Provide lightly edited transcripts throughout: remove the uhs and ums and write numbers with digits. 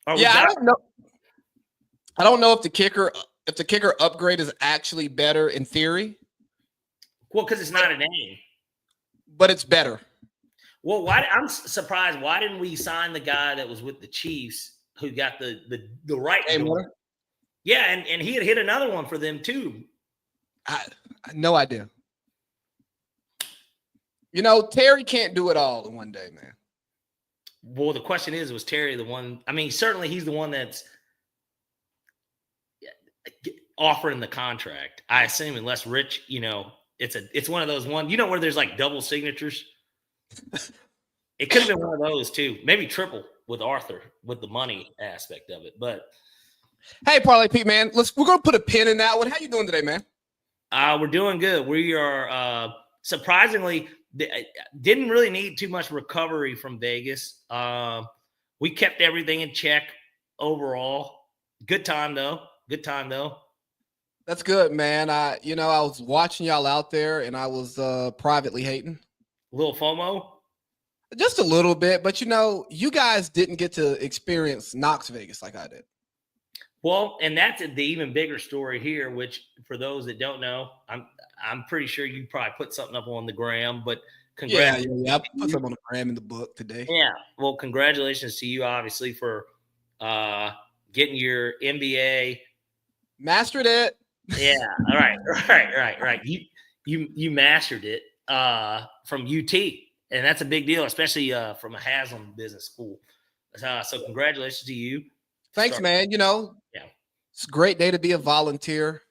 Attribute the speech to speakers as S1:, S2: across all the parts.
S1: Or we
S2: Yeah,
S1: got
S2: I don't know if the kicker upgrade is actually better in theory,
S1: well, because it's
S2: but
S1: not a name.
S2: but it's better.
S1: Well, why I'm surprised. Why didn't we sign the guy that was with the Chiefs who got the right
S2: Game
S1: joint?
S2: winner?
S1: Yeah, and he had hit another one for them too.
S2: I no idea. You know, Terry can't do it all in one day, man.
S1: Well, the question is, was Terry the one? I mean, certainly he's the one that's offering the contract. I assume, unless Rich, it's one of those where there's like double signatures. It could have been one of those too, maybe triple with Arthur with the money aspect of it. But
S2: Hey, Parlay Pete, man, we're gonna put a pin in that one. How you doing today, man?
S1: we're doing good. We are surprisingly didn't really need too much recovery from Vegas. We kept everything in check overall. Good time though. Good time though.
S2: That's good, man. I was watching y'all out there, and I was privately hating
S1: A little FOMO.
S2: just a little bit, but you guys didn't get to experience Knox Vegas like I did.
S1: Well, and that's the even bigger story here, which for those that don't know, I'm pretty sure you probably put something up on the gram, but congratulations.
S2: Yeah. I put something on the gram in the book today.
S1: Yeah. Well, congratulations to you, obviously, for getting your MBA.
S2: Mastered it.
S1: Yeah. All right. You mastered it from UT, and that's a big deal, especially from a Haslam business school. So congratulations to you.
S2: Thanks, man.
S1: Yeah.
S2: It's a great day to be a volunteer.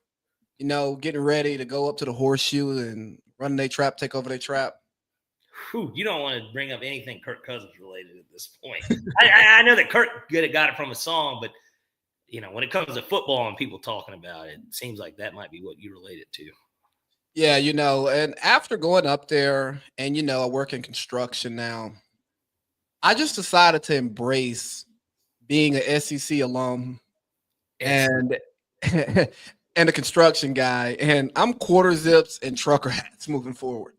S2: Getting ready to go up to the horseshoe and run their trap, take over their trap.
S1: Whew, you don't want to bring up anything Kirk Cousins related at this point. I know that Kirk got it from a song, but when it comes to football and people talking about it, it seems like that might be what you relate it to.
S2: Yeah, and after going up there and, I work in construction now, I just decided to embrace being an SEC alum and and a construction guy. And I'm quarter zips and trucker hats moving forward.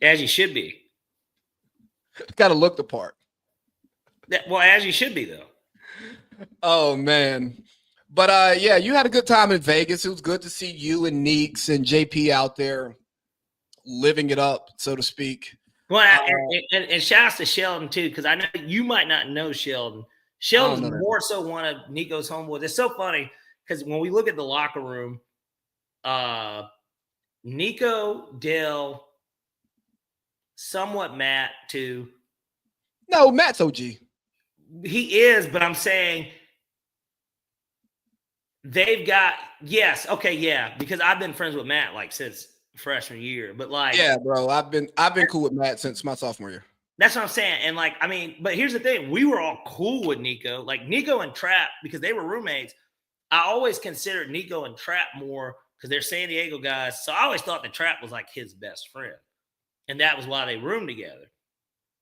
S1: As you should be.
S2: Got to look the part.
S1: Well, as you should be, though.
S2: Oh, man. But, yeah, you had a good time in Vegas. It was good to see you and Neeks and JP out there living it up, so to speak.
S1: Well, and shouts to Sheldon, too, because I know you might not know Sheldon. Sheldon's more so one of Nico's homeboys. It's so funny because when we look at the locker room, Nico, Dale, somewhat Matt, too.
S2: No, Matt's OG.
S1: He is, but I'm saying they've got because I've been friends with Matt like since freshman year. But
S2: bro, I've been cool with Matt since my sophomore year.
S1: That's what I'm saying. And but here's the thing: we were all cool with Nico, like Nico and Trap, because they were roommates. I always considered Nico and Trap more because they're San Diego guys. So I always thought that Trap was like his best friend, and that was why they roomed together.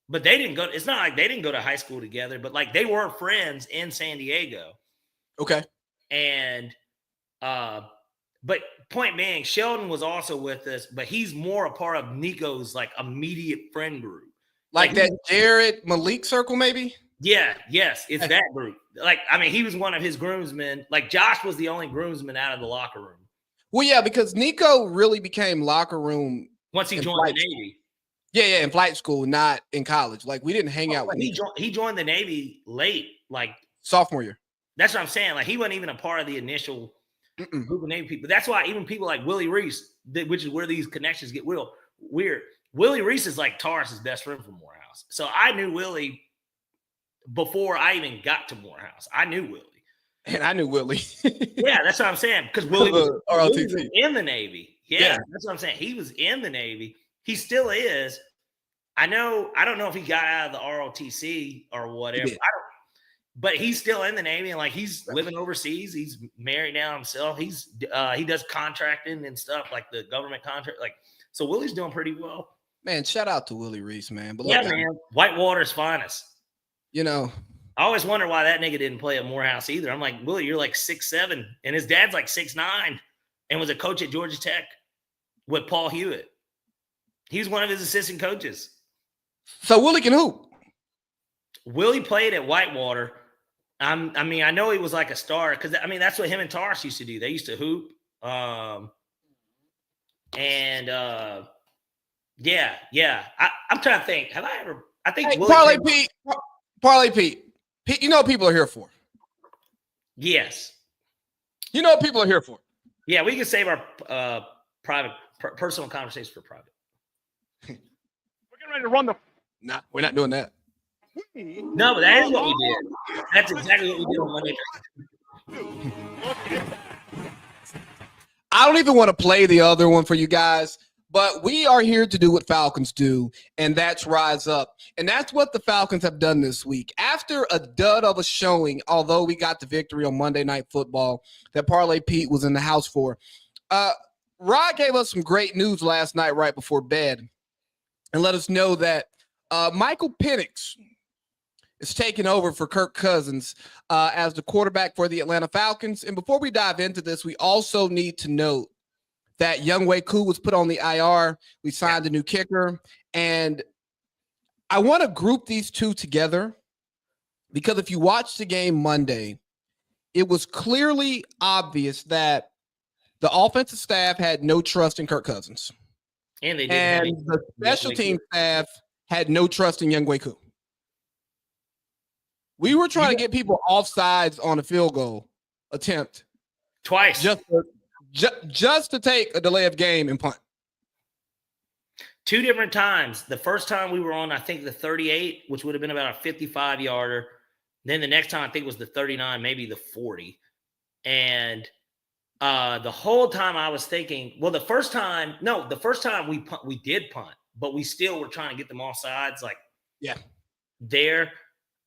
S1: But they didn't go. It's not like they didn't go to high school together, but like they were friends in San Diego.
S2: Okay.
S1: And, but point being, Sheldon was also with us, but he's more a part of Nico's like immediate friend group.
S2: Like that Jared Malik circle, maybe?
S1: Yeah. Yes. It's that group. Like, he was one of his groomsmen. Like Josh was the only groomsman out of the locker room.
S2: Well, yeah, because Nico really became locker room
S1: once he joined the Navy.
S2: Yeah, in flight school, not in college. Like we didn't hang out with
S1: he joined the Navy late, like
S2: sophomore year.
S1: That's what I'm saying. Like he wasn't even a part of the initial group of Navy people. That's why even people like Willie Reese, which is where these connections get weird. Willie Reese is like Taurus's best friend from Morehouse. So I knew Willie before I even got to Morehouse. I knew Willie.
S2: And I knew Willie.
S1: Yeah, that's what I'm saying. Because Willie was in the Navy. Yeah, that's what I'm saying. He was in the Navy. He still is. I don't know if he got out of the ROTC or whatever. But he's still in the Navy and like he's living overseas. He's married now himself. He does contracting and stuff like the government contract. Like, so Willie's doing pretty well.
S2: Man, shout out to Willie Reese, man.
S1: But man, Whitewater's finest.
S2: I
S1: always wonder why that nigga didn't play at Morehouse either. I'm like, Willie, you're like 6'7", and his dad's like 6'9", and was a coach at Georgia Tech with Paul Hewitt. He was one of his assistant coaches.
S2: So Willie can hoop.
S1: Willie played at Whitewater. I mean, I know he was like a star because I mean that's what him and Tars used to do. They used to hoop. Yeah. I'm trying to think. Have I ever? I think
S2: Parlay Pete. Pete, you know what people are here for.
S1: Yes.
S2: You know what people are here for.
S1: Yeah, we can save our personal conversations for private.
S3: We're getting ready to run the.
S2: Nah, we're not doing that.
S1: No, but that is what we did. That's exactly what we did on Monday.
S2: I don't even want to play the other one for you guys, but we are here to do what Falcons do, and that's rise up. And that's what the Falcons have done this week. After a dud of a showing, although we got the victory on Monday Night Football that Parlay Pete was in the house for, Rod gave us some great news last night right before bed and let us know that Michael Penix is taking over for Kirk Cousins as the quarterback for the Atlanta Falcons. And before we dive into this, we also need to note that Younghoe Koo was put on the IR. We signed a new kicker. And I want to group these two together because if you watch the game Monday, it was clearly obvious that the offensive staff had no trust in Kirk Cousins.
S1: And
S2: the special team staff had no trust in Younghoe Koo. We were trying to get people offsides on a field goal attempt
S1: twice,
S2: just to take a delay of game and punt.
S1: 2 different times. The first time we were on, I think the 38, which would have been about a 55-yarder. Then the next time I think was the 39, maybe the 40. And the whole time I was thinking, well, the first time we did punt, but we still were trying to get them offsides, like there.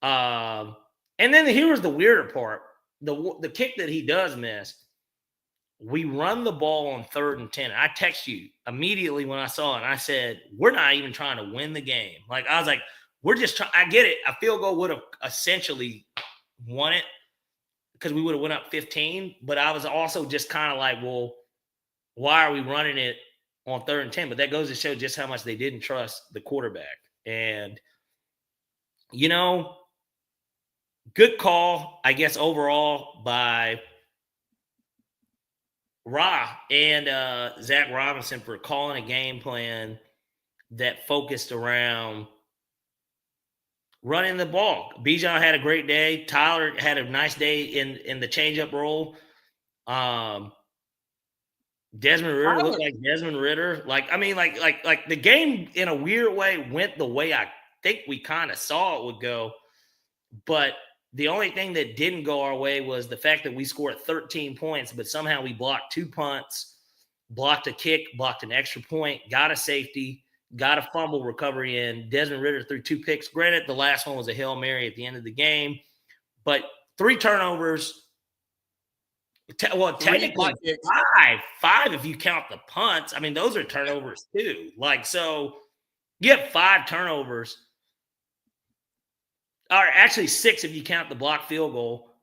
S1: And then here's the weirder part. The kick that he does miss, we run the ball on 3rd and 10. I text you immediately when I saw it. And I said, we're not even trying to win the game. Like, I was like, we're just trying. I get it. A field goal would have essentially won it because we would have went up 15. But I was also just kind of like, well, why are we running it on 3rd and 10? But that goes to show just how much they didn't trust the quarterback. And, good call, I guess, overall by Ra and Zach Robinson for calling a game plan that focused around running the ball. Bijan had a great day. Tyler had a nice day in the change-up role. Desmond Ritter looked like Desmond Ritter. Like the game in a weird way went the way I think we kind of saw it would go. But the only thing that didn't go our way was the fact that we scored 13 points, but somehow we blocked 2 punts, blocked a kick, blocked an extra point, got a safety, got a fumble recovery in. Desmond Ritter threw 2 picks. Granted, the last one was a Hail Mary at the end of the game, but 3 turnovers. Well, technically 5 if you count the punts. I mean, those are turnovers too. Like, so you have 5 turnovers. Or actually 6 if you count the blocked field goal.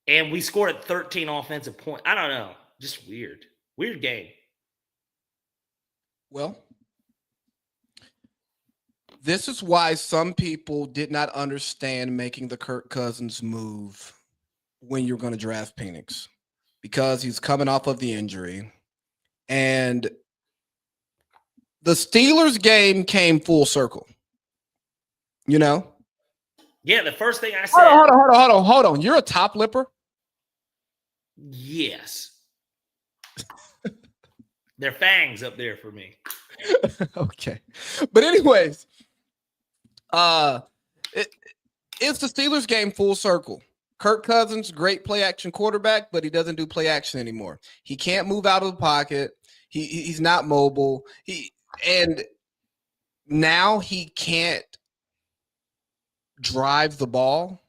S1: And we scored at 13 offensive points. I don't know. Just weird. Weird game.
S2: Well, this is why some people did not understand making the Kirk Cousins move when you're going to draft Penix. Because he's coming off of the injury. And the Steelers game came full circle.
S1: Yeah, the first thing I said.
S2: Hold on. You're a top lipper?
S1: Yes. They're fangs up there for me.
S2: Okay. But anyways, it's the Steelers game full circle. Kirk Cousins, great play action quarterback, but he doesn't do play action anymore. He can't move out of the pocket. He's not mobile. And now he can't drive the ball,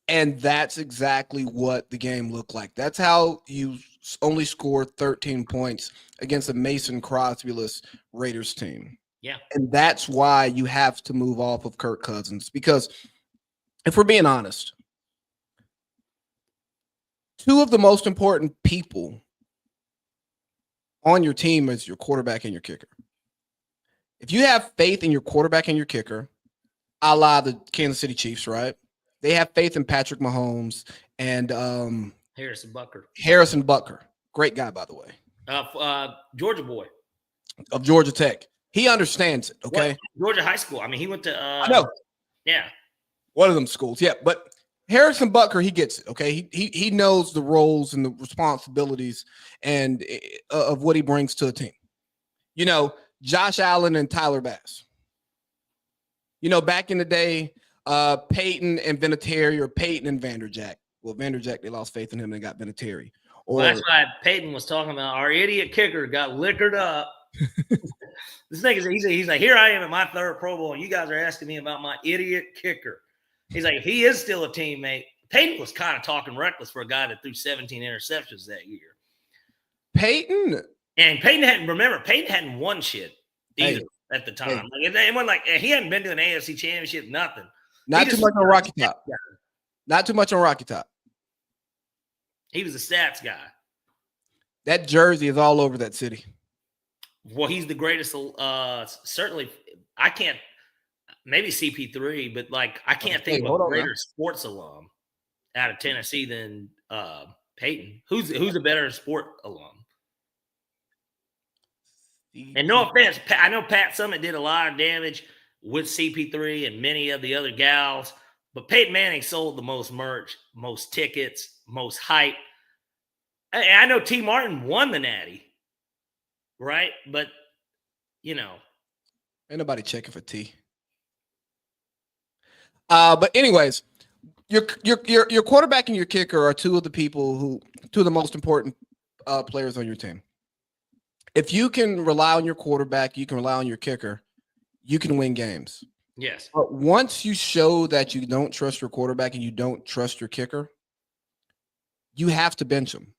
S2: and that's exactly what the game looked like. That's how you only scored 13 points against a Mason Crosby-less Raiders team.
S1: Yeah,
S2: and that's why you have to move off of Kirk Cousins, because if we're being honest, 2 of the most important people on your team is your quarterback and your kicker. If you have faith in your quarterback and your kicker, a la the Kansas City Chiefs, right? They have faith in Patrick Mahomes and
S1: Harrison
S2: Butker. Great guy, by the way.
S1: Georgia boy.
S2: Of Georgia Tech. He understands it, okay?
S1: What? Georgia High School. I mean, he went to
S2: I know.
S1: Yeah.
S2: One of them schools. Yeah, but Harrison Butker, he gets it, okay? He knows the roles and the responsibilities and of what he brings to a team. You know, Josh Allen and Tyler Bass. You know, back in the day, Peyton and Vinatieri, or Peyton and Vanderjack. Well, Vanderjack, they lost faith in him and got Vinatieri.
S1: Well, that's why Peyton was talking about our idiot kicker got liquored up. This nigga, he's like, here I am at my third Pro Bowl, and you guys are asking me about my idiot kicker. He's like, he is still a teammate. Peyton was kind of talking reckless for a guy that threw 17 interceptions that year.
S2: Peyton
S1: hadn't won shit either at the time. Like, it wasn't like he hadn't been to an AFC championship, nothing.
S2: Not too much on Rocky Top. Not too much on Rocky Top.
S1: He was a stats guy.
S2: That jersey is all over that city.
S1: Well, he's the greatest. Certainly, I can't. Maybe CP3, but like I can't think of a greater sports alum out of Tennessee than Peyton. Who's a better sport alum? And no offense, I know Pat Summit did a lot of damage with CP3 and many of the other gals, but Peyton Manning sold the most merch, most tickets, most hype. And I know T. Martin won the Natty, right? But you know,
S2: ain't nobody checking for T. But anyways, your quarterback and your kicker are two of the most important players on your team. If you can rely on your quarterback, you can rely on your kicker, you can win games.
S1: Yes.
S2: But once you show that you don't trust your quarterback and you don't trust your kicker, you have to bench them.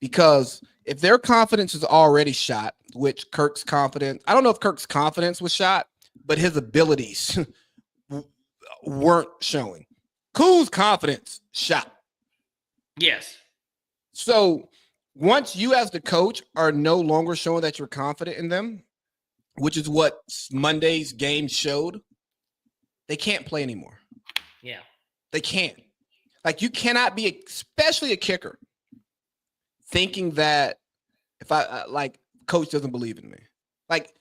S2: Because if their confidence is already shot, which Kirk's confidence, I don't know if Kirk's confidence was shot, but his abilities weren't showing. Cool's confidence shot.
S1: Yes.
S2: So once you as the coach are no longer showing that you're confident in them, which is what Monday's game showed, they can't play anymore.
S1: Yeah.
S2: They can't. Like, you cannot be, especially a kicker, thinking that if I like coach doesn't believe in me. Like,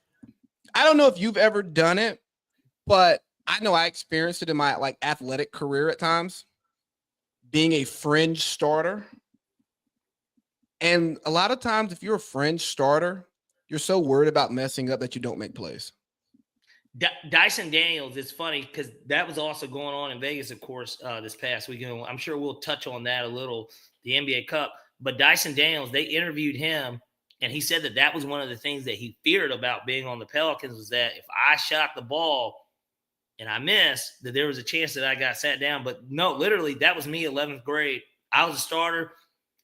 S2: I don't know if you've ever done it, but I know I experienced it in my like athletic career at times, being a fringe starter. And a lot of times, if you're a fringe starter, you're so worried about messing up that you don't make plays.
S1: Dyson Daniels, it's funny because that was also going on in Vegas, of course, this past weekend. I'm sure we'll touch on that a little, the NBA Cup. But Dyson Daniels, they interviewed him, and he said that was one of the things that he feared about being on the Pelicans, was that if I shot the ball and I missed, that there was a chance that I got sat down. But no, literally, that was me 11th grade. I was a starter,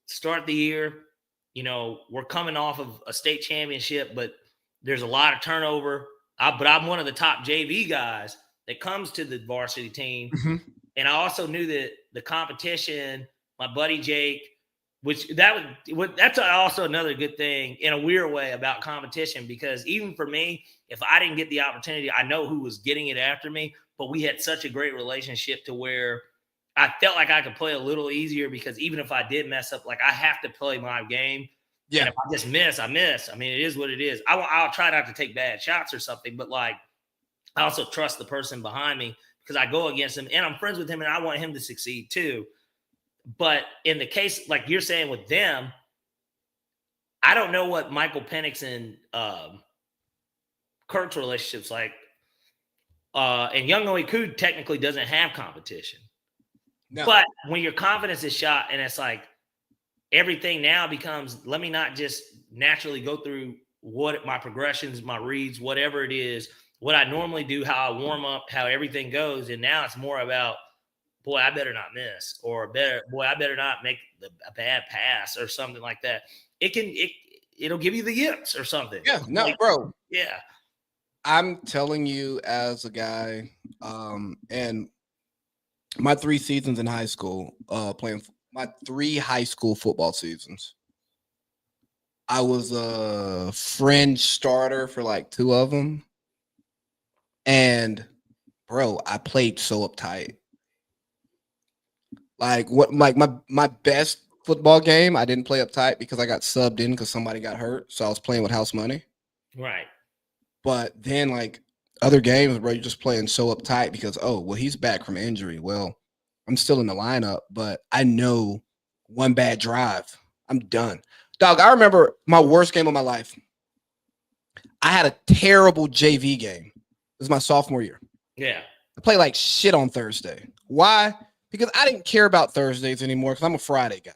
S1: start the year. You know, we're coming off of a state championship, but there's a lot of turnover. But I'm one of the top JV guys that comes to the varsity team.
S2: Mm-hmm.
S1: And I also knew that the competition, my buddy Jake, that's also another good thing in a weird way about competition, because even for me, if I didn't get the opportunity, I know who was getting it after me, but we had such a great relationship to where I felt like I could play a little easier, because even if I did mess up, like, I have to play my game.
S2: Yeah.
S1: And if I just miss, I miss. I mean, it is what it is. I'll try not to take bad shots or something, but like, I also trust the person behind me because I go against him and I'm friends with him and I want him to succeed too. But in the case, like you're saying with them, I don't know what Michael Penix and Kirk's relationship's like. And Young Oiku technically doesn't have competition. No. But when your confidence is shot and it's like everything now becomes, let me not just naturally go through what my progressions, my reads, whatever it is, what I normally do, how I warm up, how everything goes. And now it's more about, boy, I better not miss, or I better not make a bad pass or something like that. It'll give you the yips or something.
S2: Yeah, no, like, bro.
S1: Yeah.
S2: I'm telling you as a guy, and my 3 seasons in high school, playing my 3 high school football seasons, I was a fringe starter for like 2 of them. And bro, I played so uptight. Like my best football game, I didn't play uptight because I got subbed in because somebody got hurt. So I was playing with house money.
S1: Right.
S2: But then like other games, bro, you're just playing so uptight because he's back from injury. Well, I'm still in the lineup, but I know one bad drive, I'm done. Dog, I remember my worst game of my life. I had a terrible JV game. It was my sophomore year.
S1: Yeah.
S2: I played like shit on Thursday. Why? Because I didn't care about Thursdays anymore because I'm a Friday guy.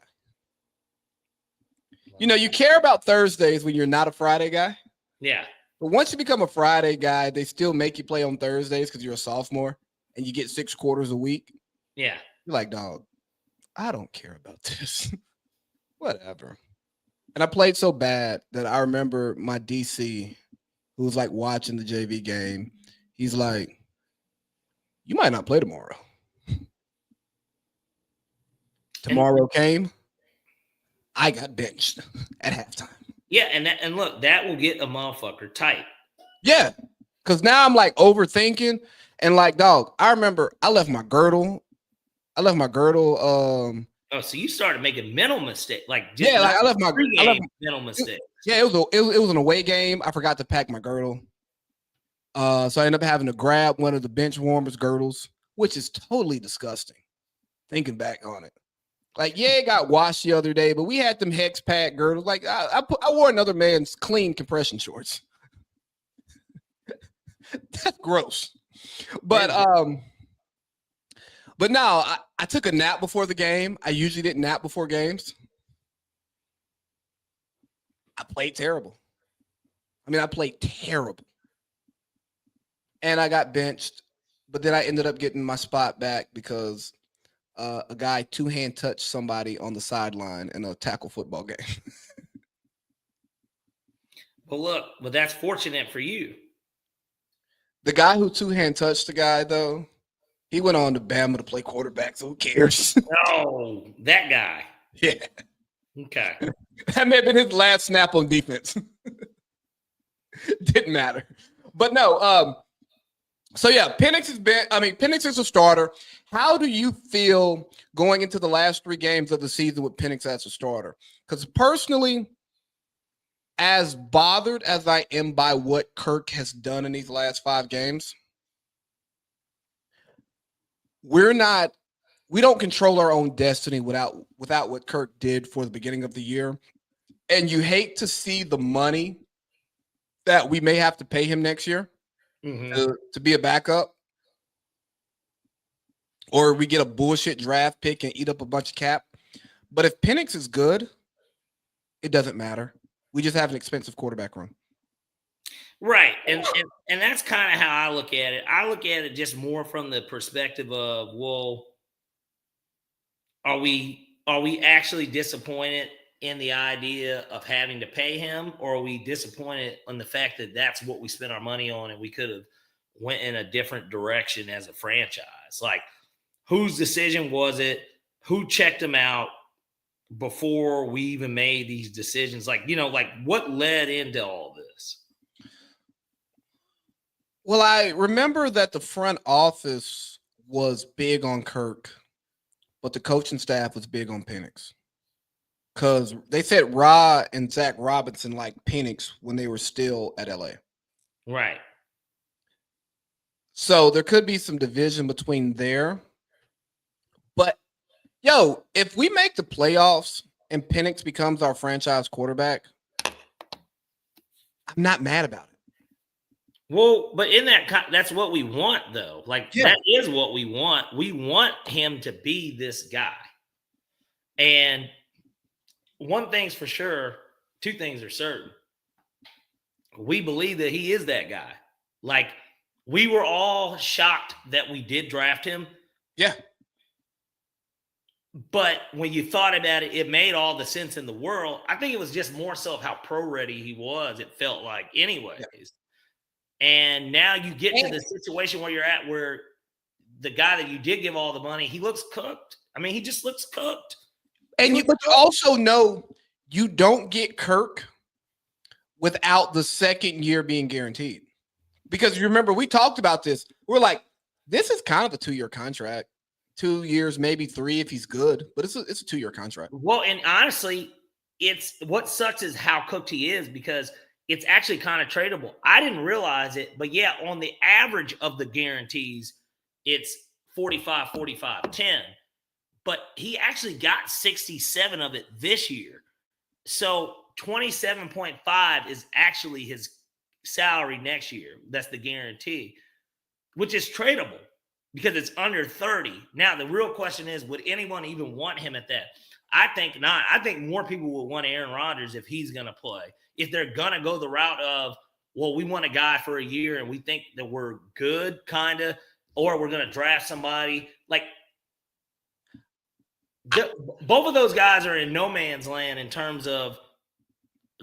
S2: You know, you care about Thursdays when you're not a Friday guy.
S1: Yeah.
S2: But once you become a Friday guy, they still make you play on Thursdays because you're a sophomore and you get 6 quarters a week.
S1: Yeah.
S2: You're like, dog, I don't care about this. Whatever. And I played so bad that I remember my DC, who was like watching the JV game, he's like, you might not play tomorrow. Tomorrow came, I got benched at halftime.
S1: Yeah, and look, that will get a motherfucker tight.
S2: Yeah, because now I'm like overthinking and like, dog, I remember I left my girdle.
S1: Oh, so you started making mental mistakes, like
S2: I left my
S1: mental mistakes.
S2: Yeah, it was an away game. I forgot to pack my girdle. So I ended up having to grab one of the bench warmers girdles, which is totally disgusting. Thinking back on it. Like, yeah, it got washed the other day, but we had them hex pad girdles. Like, I wore another man's clean compression shorts. That's gross. But no, I took a nap before the game. I usually didn't nap before games. I played terrible. I played terrible. And I got benched, but then I ended up getting my spot back because a guy 2-hand touched somebody on the sideline in a tackle football game.
S1: Well, look, but that's fortunate for you.
S2: The guy who 2-hand touched the guy, though, he went on to Bama to play quarterback, so who cares?
S1: Oh, that guy.
S2: Yeah.
S1: Okay.
S2: That may have been his last snap on defense. Didn't matter. But no, so yeah, Penix is a starter. How do you feel going into the last 3 games of the season with Penix as a starter? Because personally, as bothered as I am by what Kirk has done in these last 5 games, we don't control our own destiny without what Kirk did for the beginning of the year. And you hate to see the money that we may have to pay him next year. Mm-hmm. to be a backup, or we get a bullshit draft pick and eat up a bunch of cap. But if Penix is good, it doesn't matter. We just have an expensive quarterback room.
S1: Right. And that's kind of how I look at it. I look at it just more from the perspective of, well, are we actually disappointed in the idea of having to pay him, or are we disappointed on the fact that that's what we spent our money on and we could have went in a different direction as a franchise? Like, whose decision was it? Who checked him out before we even made these decisions? Like, what led into all this?
S2: Well, I remember that the front office was big on Kirk, but the coaching staff was big on Penix. Because they said Ra and Zach Robinson like Penix when they were still at LA.
S1: Right.
S2: So there could be some division between there. But, if we make the playoffs and Penix becomes our franchise quarterback, I'm not mad about it.
S1: Well, but that's what we want, though. Like, That is what we want. We want him to be this guy. And one thing's for sure, 2 things are certain. We believe that he is that guy. Like, we were all shocked that we did draft him.
S2: Yeah.
S1: But when you thought about it, it made all the sense in the world. I think it was just more so how pro-ready he was, it felt like anyways. Yeah. And now you get to the situation where you're at where the guy that you did give all the money, he looks cooked. He just looks cooked.
S2: But you also know you don't get Kirk without the second year being guaranteed. Because you remember, we talked about this. We're like, This is kind of a 2-year contract. 2 years, maybe 3 if he's good, but it's a 2-year contract.
S1: Well, and honestly, it's what sucks is how cooked he is because it's actually kind of tradable. I didn't realize it, but yeah, on the average of the guarantees, it's 45, 45, 10. But he actually got 67 of it this year. So 27.5 is actually his salary next year. That's the guarantee, which is tradable because it's under 30. Now, the real question is, would anyone even want him at that? I think not. I think more people would want Aaron Rodgers if he's going to play. If they're going to go the route of, well, we want a guy for a year and we think that we're good, kind of, or we're going to draft somebody. Like, both of those guys are in no man's land in terms of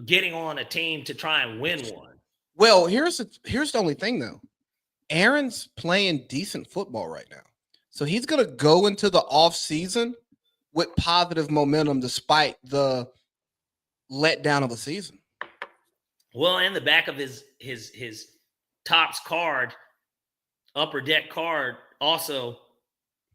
S1: getting on a team to try and win one.
S2: Well, here's the only thing, though. Aaron's playing decent football right now. So he's going to go into the offseason with positive momentum despite the letdown of a season.
S1: Well, in the back of his Topps card, upper deck card, also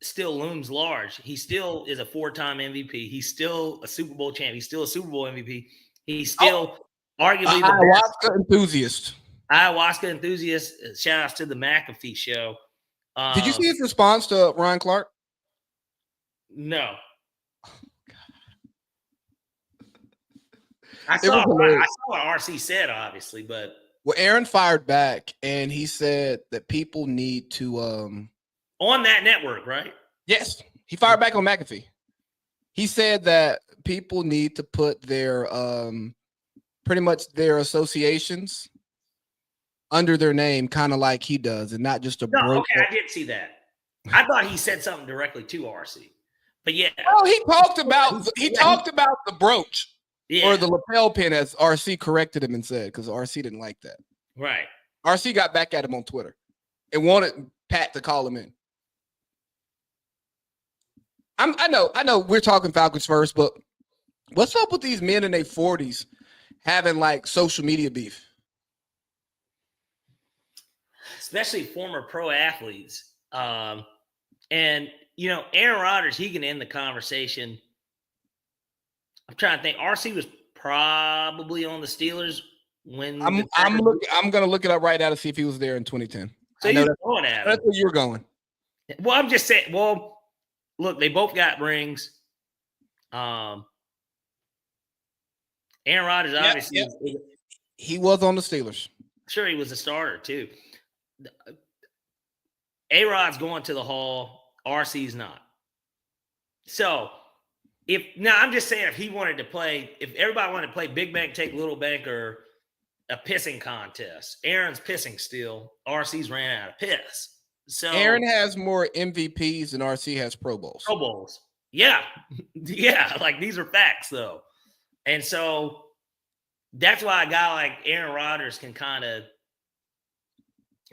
S1: still looms large. He still is a 4-time MVP. He's still a Super Bowl champ. He's still a Super Bowl MVP. He's still arguably the
S2: ayahuasca enthusiast.
S1: Ayahuasca enthusiast. Shout outs to the McAfee show.
S2: Did you see his response to Ryan Clark?
S1: No. I saw what RC said, obviously, but
S2: well, Aaron fired back, and he said that people need to
S1: on that network, right?
S2: Yes, he fired back on McAfee. He said that people need to put their pretty much their associations under their name, kind of like he does, and not just a.
S1: No, okay, I did see that. I thought he said something directly to RC, but yeah.
S2: Oh, he talked about the brooch.
S1: Yeah.
S2: Or the lapel pin, as RC corrected him and said, because RC didn't like that.
S1: Right.
S2: RC got back at him on Twitter and wanted Pat to call him in. I know we're talking Falcons first, but what's up with these men in their 40s having like social media beef?
S1: Especially former pro athletes. And, Aaron Rodgers, he can end the conversation. I'm trying to think. RC was probably on the Steelers when
S2: I'm gonna look it up right now to see if he was there in 2010.
S1: So you're going at him.
S2: That's where you're going.
S1: Well, I'm just saying. Well, look, they both got rings. Aaron Rodgers obviously
S2: he was on the Steelers.
S1: Sure, he was a starter too. A-Rod's going to the Hall. RC's not. So. I'm just saying, if he wanted to play, if everybody wanted to play big bank, take little bank, or a pissing contest, Aaron's pissing still. RC's ran out of piss. So
S2: Aaron has more MVPs than RC has Pro Bowls.
S1: Pro Bowls. Yeah. Yeah. Like, these are facts, though. And so that's why a guy like Aaron Rodgers can kind of,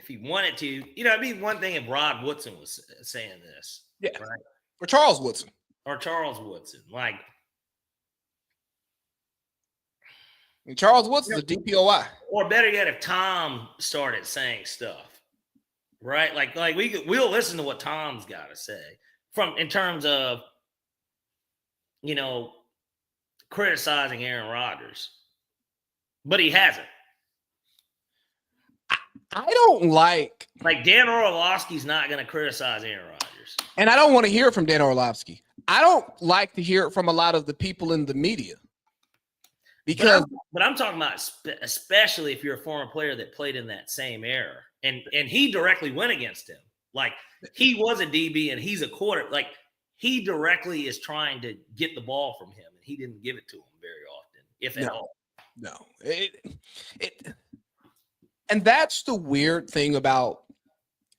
S1: if he wanted to, it'd be one thing if Rod Woodson was saying this.
S2: Yeah.
S1: Right?
S2: Or Charles Woodson.
S1: Or Charles Woodson. Like,
S2: and Charles Woodson's a DPOI.
S1: Or better yet, if Tom started saying stuff, right? Like we'll listen to what Tom's got to say in terms of, criticizing Aaron Rodgers, but he hasn't.
S2: I don't like
S1: Dan Orlovsky's not going to criticize Aaron Rodgers,
S2: and I don't want to hear it from Dan Orlovsky. I don't like to hear it from a lot of the people in the media. Because
S1: but I'm talking about especially if you're a former player that played in that same era. And he directly went against him. Like, he was a DB and he's a quarter. Like, he directly is trying to get the ball from him, and he didn't give it to him very often, if at all.
S2: No. And that's the weird thing about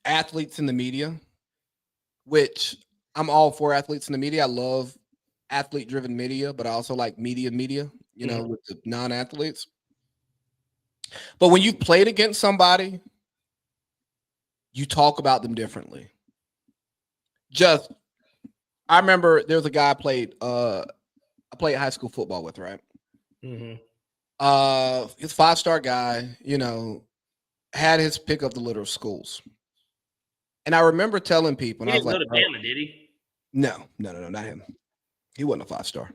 S2: athletes in the media, which I'm all for athletes in the media. I love athlete-driven media, but I also like media, with the non-athletes. But when you've played against somebody, you talk about them differently. I remember there was a guy I played high school football with, right?
S1: Mm-hmm.
S2: He's a 5-star guy, had his pick of the litter of schools. And I remember telling people, and
S1: He
S2: I was
S1: didn't
S2: like,
S1: go to Bama, did he?
S2: No, not him. He wasn't a 5-star.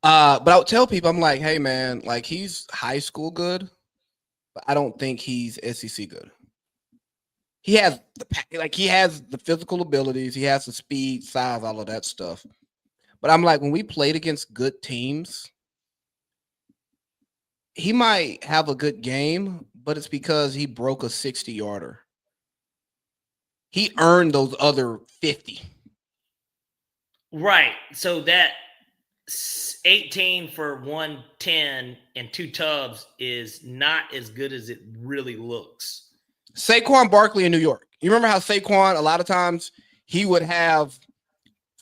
S2: But I would tell people, I'm like, hey man, like he's high school good, but I don't think he's SEC good. He has the physical abilities, he has the speed, size, all of that stuff. But I'm like, when we played against good teams, he might have a good game, but it's because he broke a 60-yarder. He earned those other 50.
S1: Right. So that 18 for 110 and 2 tubs is not as good as it really looks.
S2: Saquon Barkley in New York. You remember how Saquon, a lot of times he would have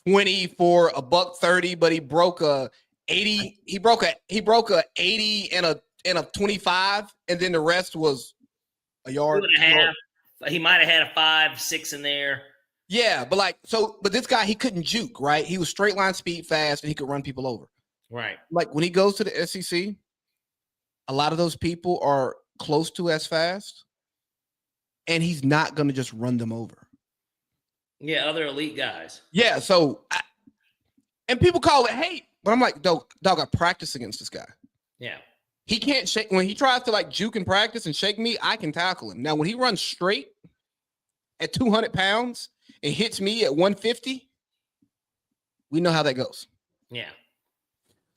S2: 20 for $130, but he broke a 80. He broke a 80 and a 25, and then the rest was a yard.
S1: 2.5. He might have had a 5, 6 in there.
S2: Yeah, but this guy, he couldn't juke, right? He was straight line speed fast, and he could run people over.
S1: Right.
S2: Like when he goes to the SEC, a lot of those people are close to as fast, and he's not going to just run them over.
S1: Yeah, other elite guys.
S2: Yeah, and people call it hate, but I'm like, dog, I practice against this guy.
S1: Yeah.
S2: He can't shake. When he tries to like juke in practice and shake me, I can tackle him. Now, when he runs straight at 200 pounds and hits me at 150, we know how that goes.
S1: Yeah.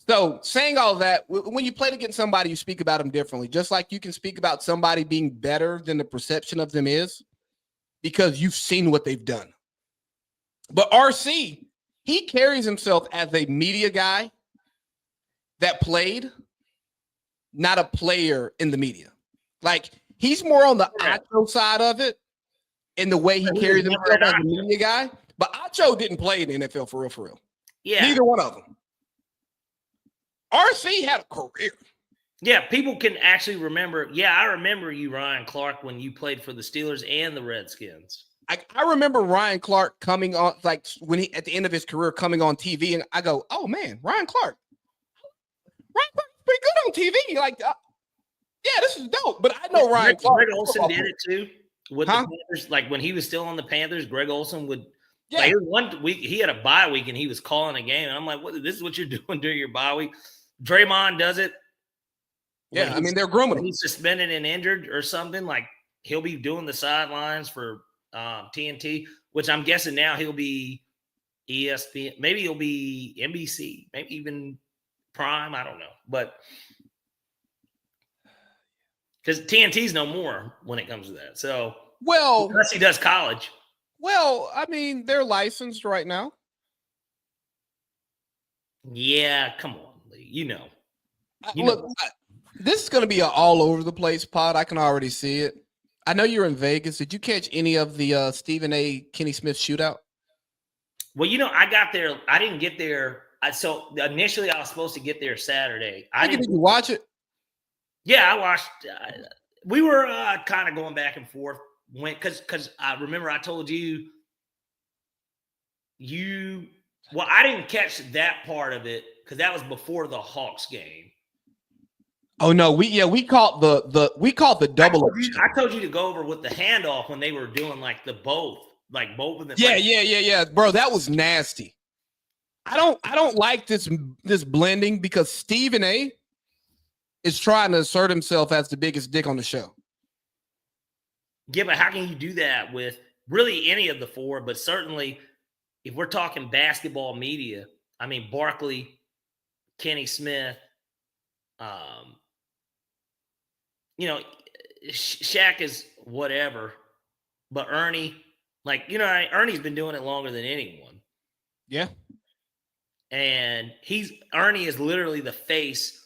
S2: So saying all that, when you play against somebody, you speak about them differently, just like you can speak about somebody being better than the perception of them is because you've seen what they've done. But RC, he carries himself as a media guy that played, not a player in the media. Like he's more on the Acho side of it in the way he carries himself as a media guy. But Acho didn't play in the NFL for real.
S1: Yeah.
S2: Neither one of them. RC had a career.
S1: Yeah, people can actually remember. Yeah, I remember you, Ryan Clark, when you played for the Steelers and the Redskins.
S2: I remember Ryan Clark coming on, like when he at the end of his career coming on TV, and I go, "Oh man, Ryan Clark's pretty good on TV." Like, yeah, this is dope. But I know Ryan Clark.
S1: Greg Olson did it too with the Panthers. Like when he was still on the Panthers, Greg Olson would. Yeah. Like, one week he had a bye week and he was calling a game, and I'm like, "What? This is what you're doing during your bye week?" Draymond does it.
S2: Yeah, I mean they're grooming him.
S1: He's suspended and injured or something. Like he'll be doing the sidelines for TNT, which I'm guessing now he'll be ESPN. Maybe he'll be NBC. Maybe even Prime. I don't know, but because TNT's no more when it comes to that. So unless he does college.
S2: Well, I mean they're licensed right now.
S1: Yeah, come on, Lee. You know.
S2: This is going to be an all over the place pod. I can already see it. I know you're in Vegas. Did you catch any of the Stephen A. Kenny Smith shootout?
S1: Well, I got there. I didn't get there. So initially, I was supposed to get there Saturday.
S2: Did you watch it?
S1: Yeah, I watched. We were kind of going back and forth because I remember I told you. Well, I didn't catch that part of it because that was before the Hawks game.
S2: Oh no, we caught the double.
S1: I told you to go over with the handoff when they were doing like both of them.
S2: Yeah, bro, that was nasty. I don't like this blending because Stephen A. is trying to assert himself as the biggest dick on the show.
S1: Yeah, but how can you do that with really any of the four? But certainly, if we're talking basketball media, I mean Barkley, Kenny Smith. Shaq is whatever, but Ernie, Ernie's been doing it longer than anyone.
S2: Yeah.
S1: And Ernie is literally the face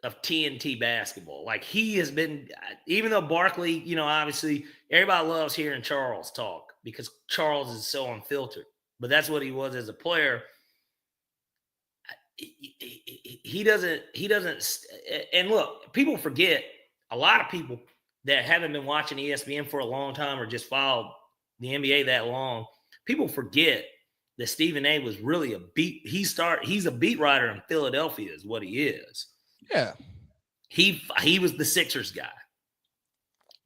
S1: of TNT basketball. Like he has been, even though Barkley, obviously everybody loves hearing Charles talk because Charles is so unfiltered, but that's what he was as a player. He doesn't, and look, people forget. A lot of people that haven't been watching ESPN for a long time or just followed the NBA that long, people forget that Stephen A. was really he's a beat writer in Philadelphia is what he is.
S2: Yeah.
S1: He was the Sixers guy.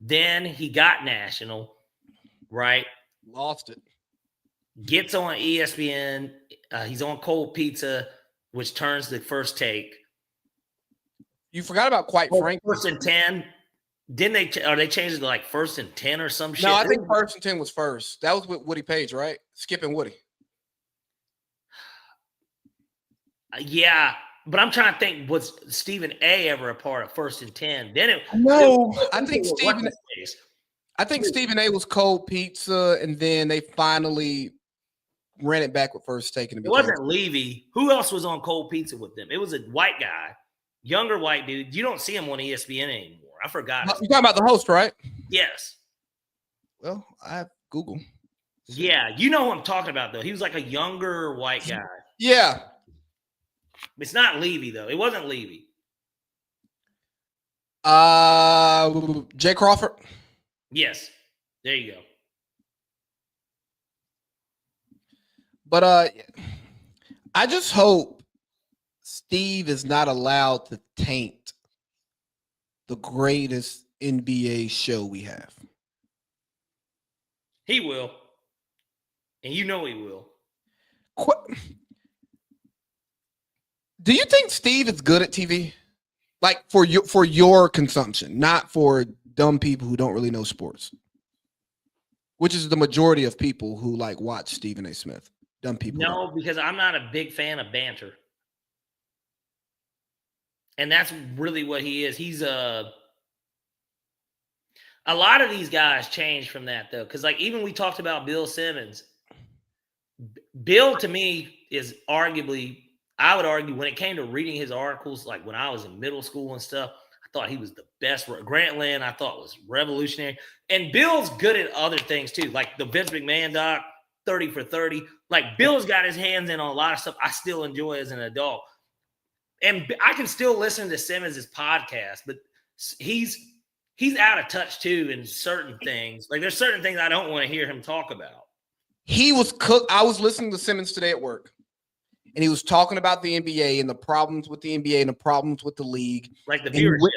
S1: Then he got national. right?
S2: Lost it.
S1: Gets on ESPN. He's on Cold Pizza, which turns the First Take.
S2: You forgot about Quite Frank.
S1: First and 10. Didn't they? Or they changed it to like First and 10 or some shit?
S2: No, I think First and 10 was first. That was with Woody Page, right? Skip and Woody.
S1: Yeah, but I'm trying to think. Was Stephen A. ever a part of First and 10? Then
S2: I think Stephen A. was Cold Pizza, and then they finally ran it back with First Take.
S1: It wasn't Levy. Who else was on Cold Pizza with them? It was a white guy, younger white dude. You don't see him on ESPN anymore. I forgot.
S2: You're talking about the host, right?
S1: Yes.
S2: Well, I have Google.
S1: Yeah, you know who I'm talking about, though. He was like a younger white guy.
S2: Yeah.
S1: It's not Levy, though. It wasn't Levy.
S2: Jay Crawford.
S1: Yes. There you go.
S2: But I just hope Steve is not allowed to taint the greatest NBA show we have.
S1: He will. And you know he will.
S2: Do you think Steve is good at TV? Like for your consumption, not for dumb people who don't really know sports. Which is the majority of people who like watch Stephen A. Smith. Dumb people.
S1: No, because I'm not a big fan of banter. And that's really what he is. He's a lot of these guys changed from that, though. Because, like, even we talked about Bill Simmons. Bill, to me, is arguably, I would argue, when it came to reading his articles, like when I was in middle school and stuff, I thought he was the best. Grantland, I thought was revolutionary. And Bill's good at other things, too. Like the Vince McMahon doc, 30 for 30. Like, Bill's got his hands in on a lot of stuff I still enjoy as an adult. And I can still listen to Simmons' podcast, but he's out of touch, too, in certain things. Like, there's certain things I don't want to hear him talk about.
S2: He was cooked. I was listening to Simmons today at work, and he was talking about the NBA and the problems with the NBA and the problems with the league.
S1: Like the viewership.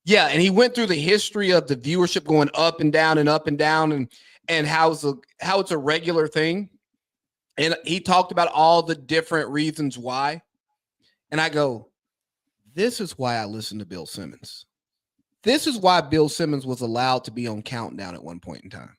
S2: And he went through the history of the viewership going up and down and how it's a regular thing. And he talked about all the different reasons why. And I go, this is why I listen to Bill Simmons. This is why Bill Simmons was allowed to be on Countdown at one point in time.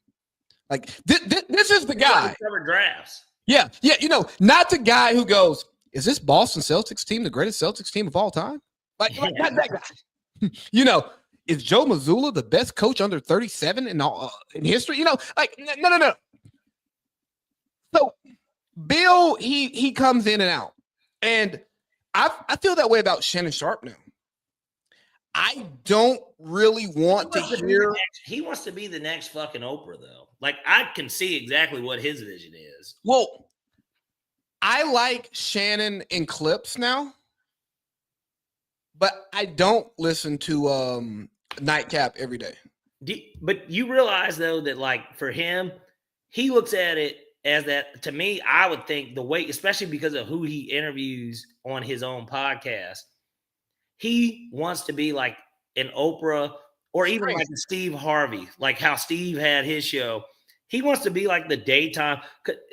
S2: Like, this is the guy.
S1: Drafts.
S2: Yeah. You know, not the guy who goes, is this Boston Celtics team the greatest Celtics team of all time? Like not that guy. You know, is Joe Mazzulla the best coach under 37 in history? You know, like, no. So Bill, he comes in and out. And I feel that way about Shannon Sharp now. I don't really want to hear.
S1: He wants to be the next fucking Oprah, though. Like, I can see exactly what his vision is.
S2: Well, I like Shannon in clips now, but I don't listen to Nightcap every day.
S1: But you realize, though, that, like, for him, he looks at it as that, to me, I would think the way, especially because of who he interviews on his own podcast, he wants to be like an Oprah or even like a Steve Harvey, like how Steve had his show. He wants to be like the daytime,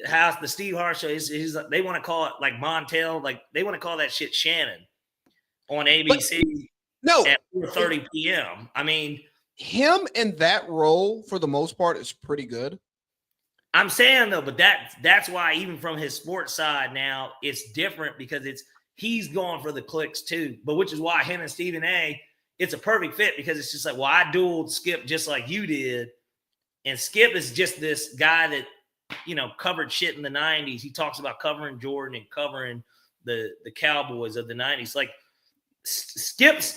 S1: how the Steve Harvey show is. They want to call it like Montel, like they want to call that shit Shannon on ABC. At 4:30 p.m. I mean,
S2: him in that role for the most part is pretty good.
S1: I'm saying though, but that's why even from his sports side now, it's different because he's going for the clicks too. But which is why him and Stephen A, it's a perfect fit because it's just like, well, I dueled Skip just like you did. And Skip is just this guy that, you know, covered shit in the 90s. He talks about covering Jordan and covering the Cowboys of the 90s. Like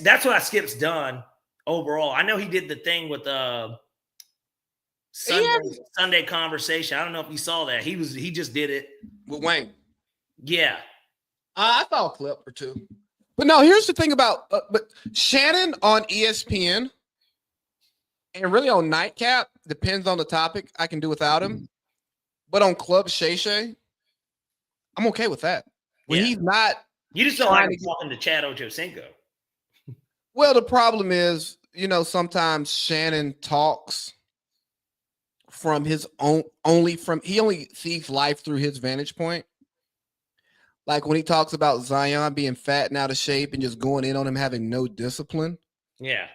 S1: that's what Skip's done overall. I know he did the thing with Sunday Conversation. I don't know if you saw that. He just did it
S2: with Wayne.
S1: Yeah.
S2: I saw a clip or two. But no, here's the thing about but Shannon on ESPN and really on Nightcap, depends on the topic. I can do without him. But on Club Shay Shay, I'm okay with that. When he's not.
S1: You just don't like talking to Chad Ochocinco.
S2: Well, the problem is, you know, sometimes Shannon talks from his own he only sees life through his vantage point. Like when he talks about Zion being fat and out of shape and just going in on him having no discipline.
S1: Yeah.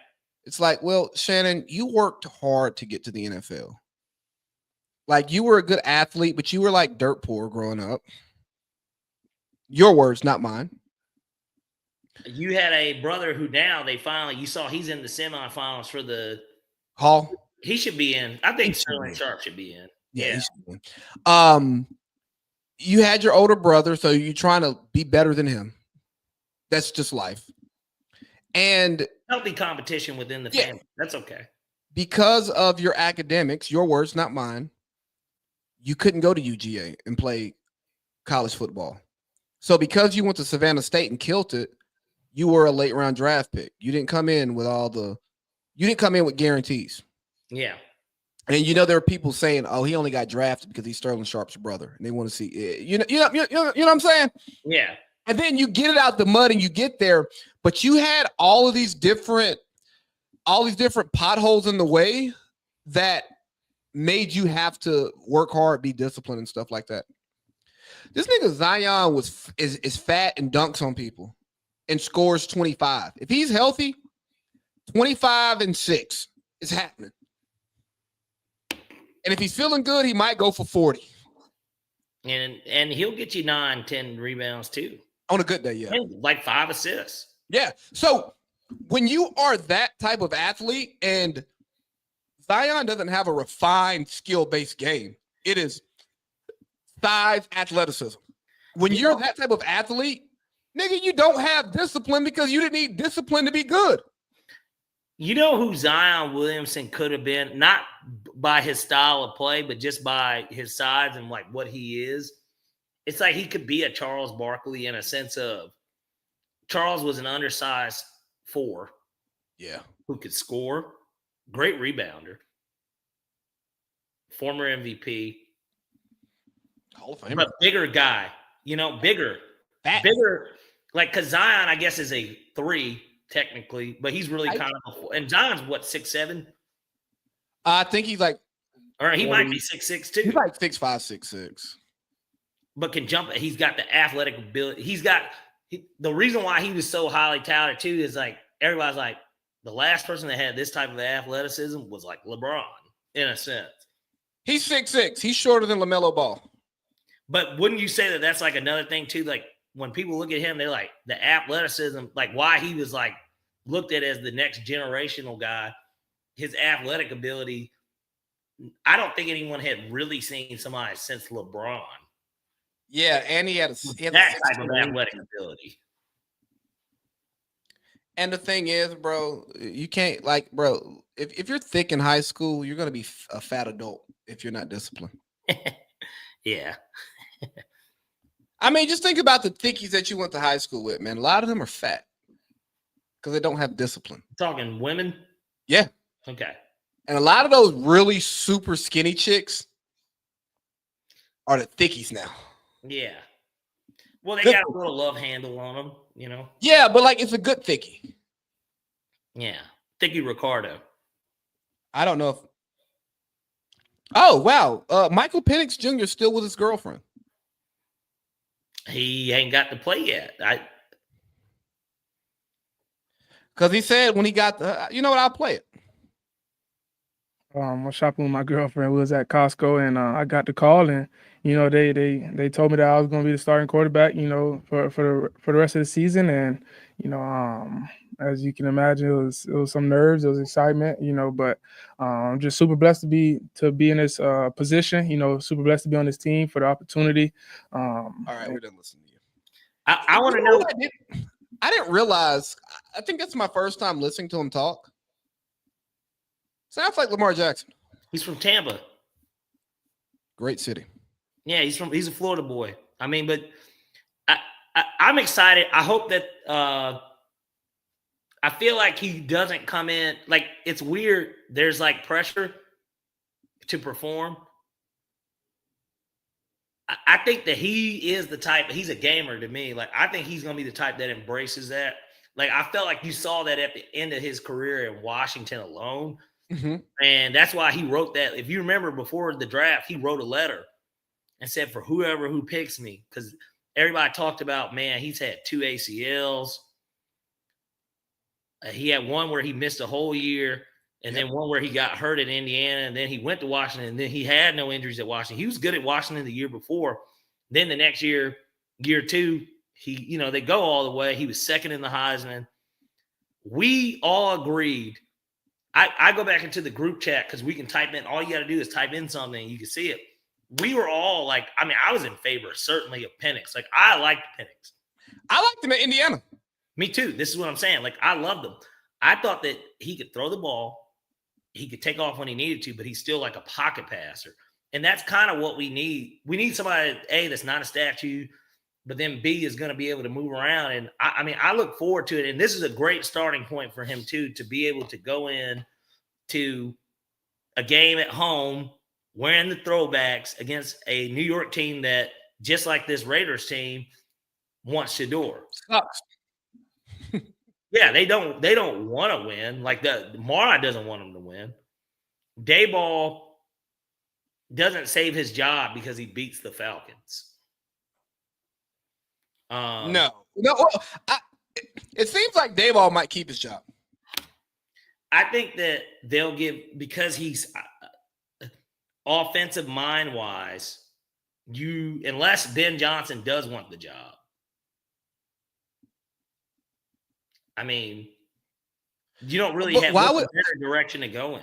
S2: It's like, well, Shannon, you worked hard to get to the NFL. Like you were a good athlete, but you were like dirt poor growing up. Your words, not mine.
S1: You had a brother who now you saw he's in the semifinals for the
S2: Hall.
S1: He should be in. I think Sterling Sharp should be in.
S2: Yeah. You had your older brother, so you're trying to be better than him. That's just life. And
S1: healthy competition within the family. That's okay.
S2: Because of your academics, your words, not mine, you couldn't go to UGA and play college football. So because you went to Savannah State and killed it, you were a late round draft pick. You didn't come in with guarantees.
S1: Yeah.
S2: And there are people saying, "Oh, he only got drafted because he's Sterling Sharp's brother," and they want to see, you know what I'm saying?
S1: Yeah.
S2: And then you get it out the mud and you get there, but you had all these different potholes in the way that made you have to work hard, be disciplined, and stuff like that. This nigga Zion is fat and dunks on people and scores 25. If he's healthy, 25 and 6 is happening. And if he's feeling good, he might go for 40.
S1: And he'll get you 9, 10 rebounds too.
S2: On a good day, yeah.
S1: Like 5 assists.
S2: Yeah. So when you are that type of athlete, and Zion doesn't have a refined skill-based game, it is size, athleticism. When you're that type of athlete, nigga, you don't have discipline because you didn't need discipline to be good.
S1: You know who Zion Williamson could have been? Not by his style of play, but just by his size and like what he is. It's like he could be a Charles Barkley in a sense of Charles was an undersized 4.
S2: Yeah.
S1: Who could score. Great rebounder. Former MVP.
S2: Hall of Famer.
S1: But bigger guy. Bigger.
S2: Fat.
S1: Bigger. Like, because Zion, I guess, is a 3 technically, but he's really kind of – and Zion's what, 6'7"?
S2: I think he's like –
S1: or he might be 6'6" too.
S2: He's like 6'5", 6'6".
S1: But can jump. He's got the athletic ability. The reason why he was so highly touted too is like everybody's like the last person that had this type of athleticism was like LeBron in a sense.
S2: He's 6'6". He's shorter than LaMelo Ball.
S1: But wouldn't you say that that's like another thing too? Like when people look at him, they're like the athleticism, like why he was like looked at as the next generational guy, his athletic ability. I don't think anyone had really seen somebody since LeBron.
S2: Yeah, and he had
S1: that type of athletic ability.
S2: And the thing is, bro, you can't if you're thick in high school, you're gonna be a fat adult if you're not disciplined.
S1: Yeah.
S2: I mean, just think about the thickies that you went to high school with, man. A lot of them are fat because they don't have discipline.
S1: Talking women?
S2: Yeah.
S1: Okay.
S2: And a lot of those really super skinny chicks are the thickies now.
S1: Yeah. Well, they got a little love handle on them, Yeah,
S2: but like it's a good thickie.
S1: Yeah. Thicky Ricardo.
S2: I don't know if. Oh, wow. Michael Penix Jr. is still with his girlfriend.
S1: He ain't got to play yet.
S2: Because he said when he got you know what, I'll play it.
S3: I was shopping with my girlfriend. We was at Costco, and I got the call, and they told me that I was going to be the starting quarterback, for the rest of the season, and as you can imagine, it was some nerves, it was excitement, but I'm just super blessed to be in this position, super blessed to be on this team for the opportunity.
S2: All right, we're done listening to you.
S1: I want to know.
S2: I didn't realize. I think that's my first time listening to him talk. Sounds like Lamar Jackson.
S1: He's from Tampa.
S2: Great city.
S1: Yeah, he's a Florida boy. I mean, but I'm excited. I hope that I feel like he doesn't come in. Like, it's weird. There's like pressure to perform. I think that he is the type, he's a gamer to me. Like, I think he's going to be the type that embraces that. Like, I felt like you saw that at the end of his career in Washington alone. And that's why he wrote that. If you remember before the draft, he wrote a letter and said, for whoever who picks me, because everybody talked about, man, he's had 2 ACLs. He had one where he missed a whole year, and then one where he got hurt at Indiana, and then he went to Washington, and then he had no injuries at Washington. He was good at Washington the year before. Then the next year, year 2, they go all the way. He was second in the Heisman. We all agreed. I go back into the group chat because we can type in. All you got to do is type in something, and you can see it. We were all like, I was in favor, certainly, of Penix. Like, I liked Penix.
S2: I liked him at Indiana.
S1: Me too. This is what I'm saying. Like, I loved him. I thought that he could throw the ball. He could take off when he needed to, but he's still like a pocket passer. And that's kind of what we need. We need somebody, A, that's not a statue, but then B, is going to be able to move around. And I look forward to it. And this is a great starting point for him too, to be able to go in to a game at home wearing the throwbacks against a New York team that, just like this Raiders team, wants Shador.
S2: Sucks.
S1: Yeah, they don't want to win. Like, Mara doesn't want them to win. Dayball doesn't save his job because he beats the Falcons.
S2: No. It seems like Dayball might keep his job.
S1: I think that they'll give, because he's offensive mind wise, unless Ben Johnson does want the job. I mean, you don't really have a better direction to go in.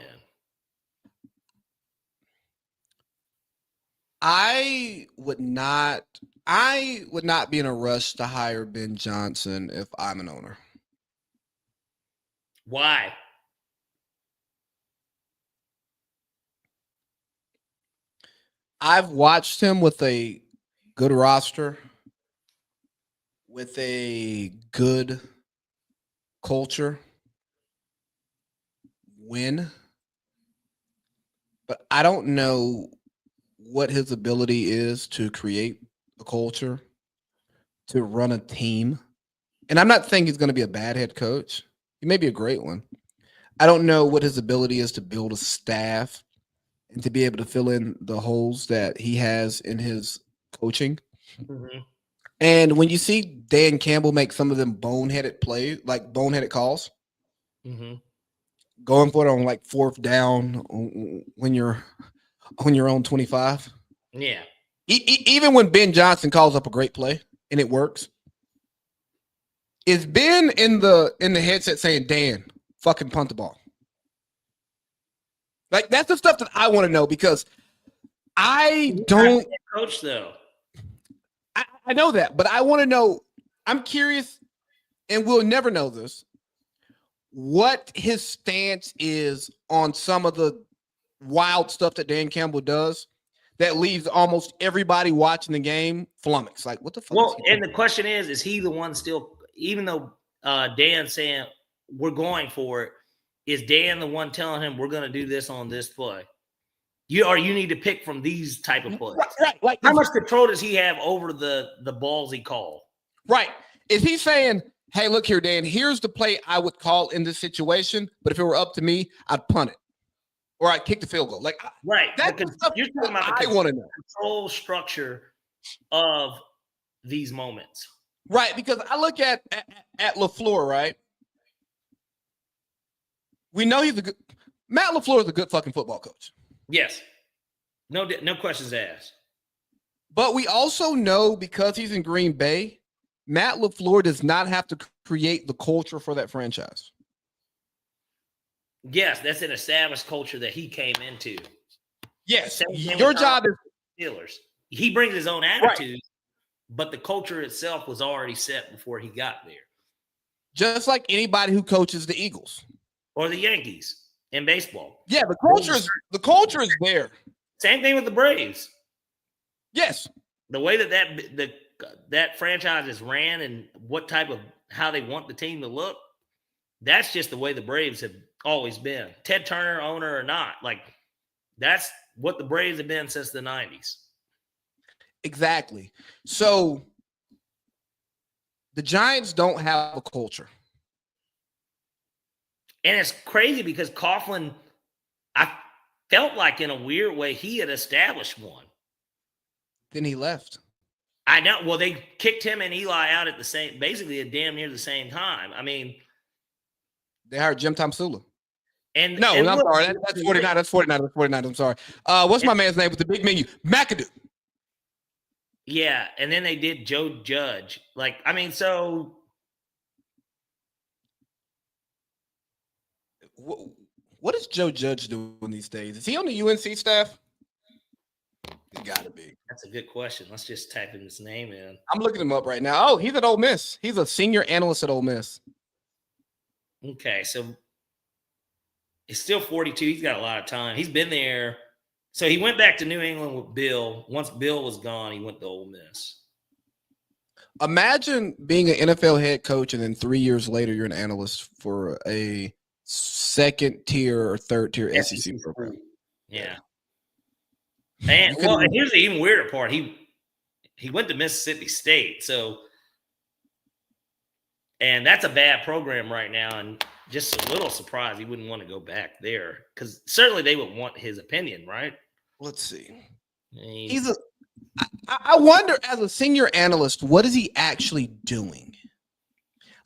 S2: I would not be in a rush to hire Ben Johnson if I'm an owner.
S1: Why?
S2: I've watched him with a good roster, with a good culture, win. But I don't know what his ability is to create a culture, to run a team. And I'm not saying he's going to be a bad head coach. He may be a great one. I don't know what his ability is to build a staff and to be able to fill in the holes that he has in his coaching.
S1: Mm-hmm.
S2: And when you see Dan Campbell make some of them boneheaded calls, going for it on like 4th down when you're on 25.
S1: Yeah.
S2: Even when Ben Johnson calls up a great play and it works, is Ben in the headset saying, Dan, fucking punt the ball? Like, that's the stuff that I want to know, because I don't
S1: coach though.
S2: I know that, but I want to know. I'm curious, and we'll never know this, what his stance is on some of the wild stuff that Dan Campbell does that leaves almost everybody watching the game flummoxed. Like, what the fuck?
S1: Well, and the question is he the one still, even though Dan's saying we're going for it, is Dan the one telling him we're going to do this on this play? You need to pick from these type of plays.
S2: Right. Like,
S1: how much control does he have over the balls he called?
S2: Right. Is he saying, hey, look here, Dan, here's the play I would call in this situation, but if it were up to me, I'd punt it or I'd kick the field goal. Like,
S1: right.
S2: That's the stuff
S1: you're talking about
S2: I want to know.
S1: Control structure of these moments.
S2: Right. Because I look at LaFleur, right? We know Matt LaFleur is a good fucking football coach.
S1: Yes. No questions asked.
S2: But we also know, because he's in Green Bay, Matt LaFleur does not have to create the culture for that franchise.
S1: Yes, that's an established culture that he came into.
S2: Yes. Your job is
S1: Steelers. He brings his own attitude, right, but the culture itself was already set before he got there.
S2: Just like anybody who coaches the Eagles.
S1: Or the Yankees in baseball.
S2: Yeah, the culture is there.
S1: Same thing with the Braves.
S2: Yes.
S1: The way that franchise is ran and how they want the team to look, that's just the way the Braves have always been. Ted Turner, owner or not, like, that's what the Braves have been since the 90s.
S2: Exactly. So the Giants don't have a culture.
S1: And it's crazy because Coughlin felt like in a weird way he had established one.
S2: Then he left.
S1: I know. Well, they kicked him and Eli out at basically at damn near the same time. I mean,
S2: they hired Jim Tomsula.
S1: I'm
S2: sorry. That's 49. That's 49. That's 49. I'm sorry. What's my man's name with the big menu? McAdoo.
S1: Yeah, and then they did Joe Judge. Like, I mean, so
S2: what is Joe Judge doing these days? Is he on the UNC staff? He's got to be.
S1: That's a good question. Let's just type in his name in.
S2: I'm looking him up right now. Oh, he's at Ole Miss. He's a senior analyst at Ole Miss.
S1: Okay, so he's still 42. He's got a lot of time. He's been there. So he went back to New England with Bill. Once Bill was gone, he went to Ole Miss.
S2: Imagine being an NFL head coach and then 3 years later you're an analyst for a second tier or third tier SEC program.
S1: Yeah. And here's the even weirder part. He went to Mississippi State, and that's a bad program right now, and just a little surprised he wouldn't want to go back there because certainly they would want his opinion, right?
S2: Let's see. I wonder, as a senior analyst, what is he actually doing?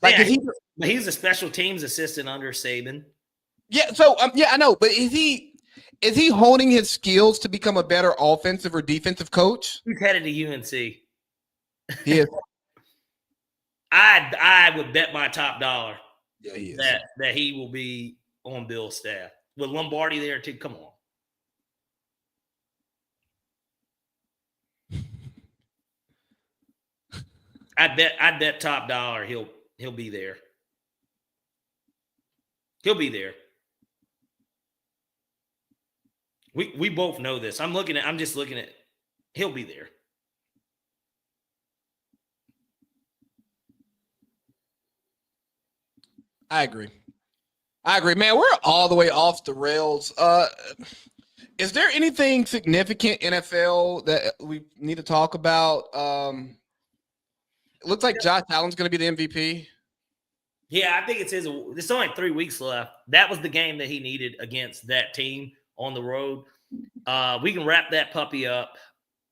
S2: Like,
S1: he's a special teams assistant under Saban.
S2: Yeah. So, I know, but is he honing his skills to become a better offensive or defensive coach?
S1: He's headed to UNC.
S2: Yeah.
S1: I would bet my top dollar
S2: he
S1: that he will be on Bill's staff with Lombardi there too. Come on. I'd bet top dollar he'll be there. He'll be there. We both know this. I'm just looking at he'll be there.
S2: I agree, man. We're all the way off the rails. Is there anything significant NFL that we need to talk about? It looks like Josh Allen's going to be the MVP.
S1: Yeah, I think it's his. There's only 3 weeks left. That was the game that he needed against that team on the road. We can wrap that puppy up.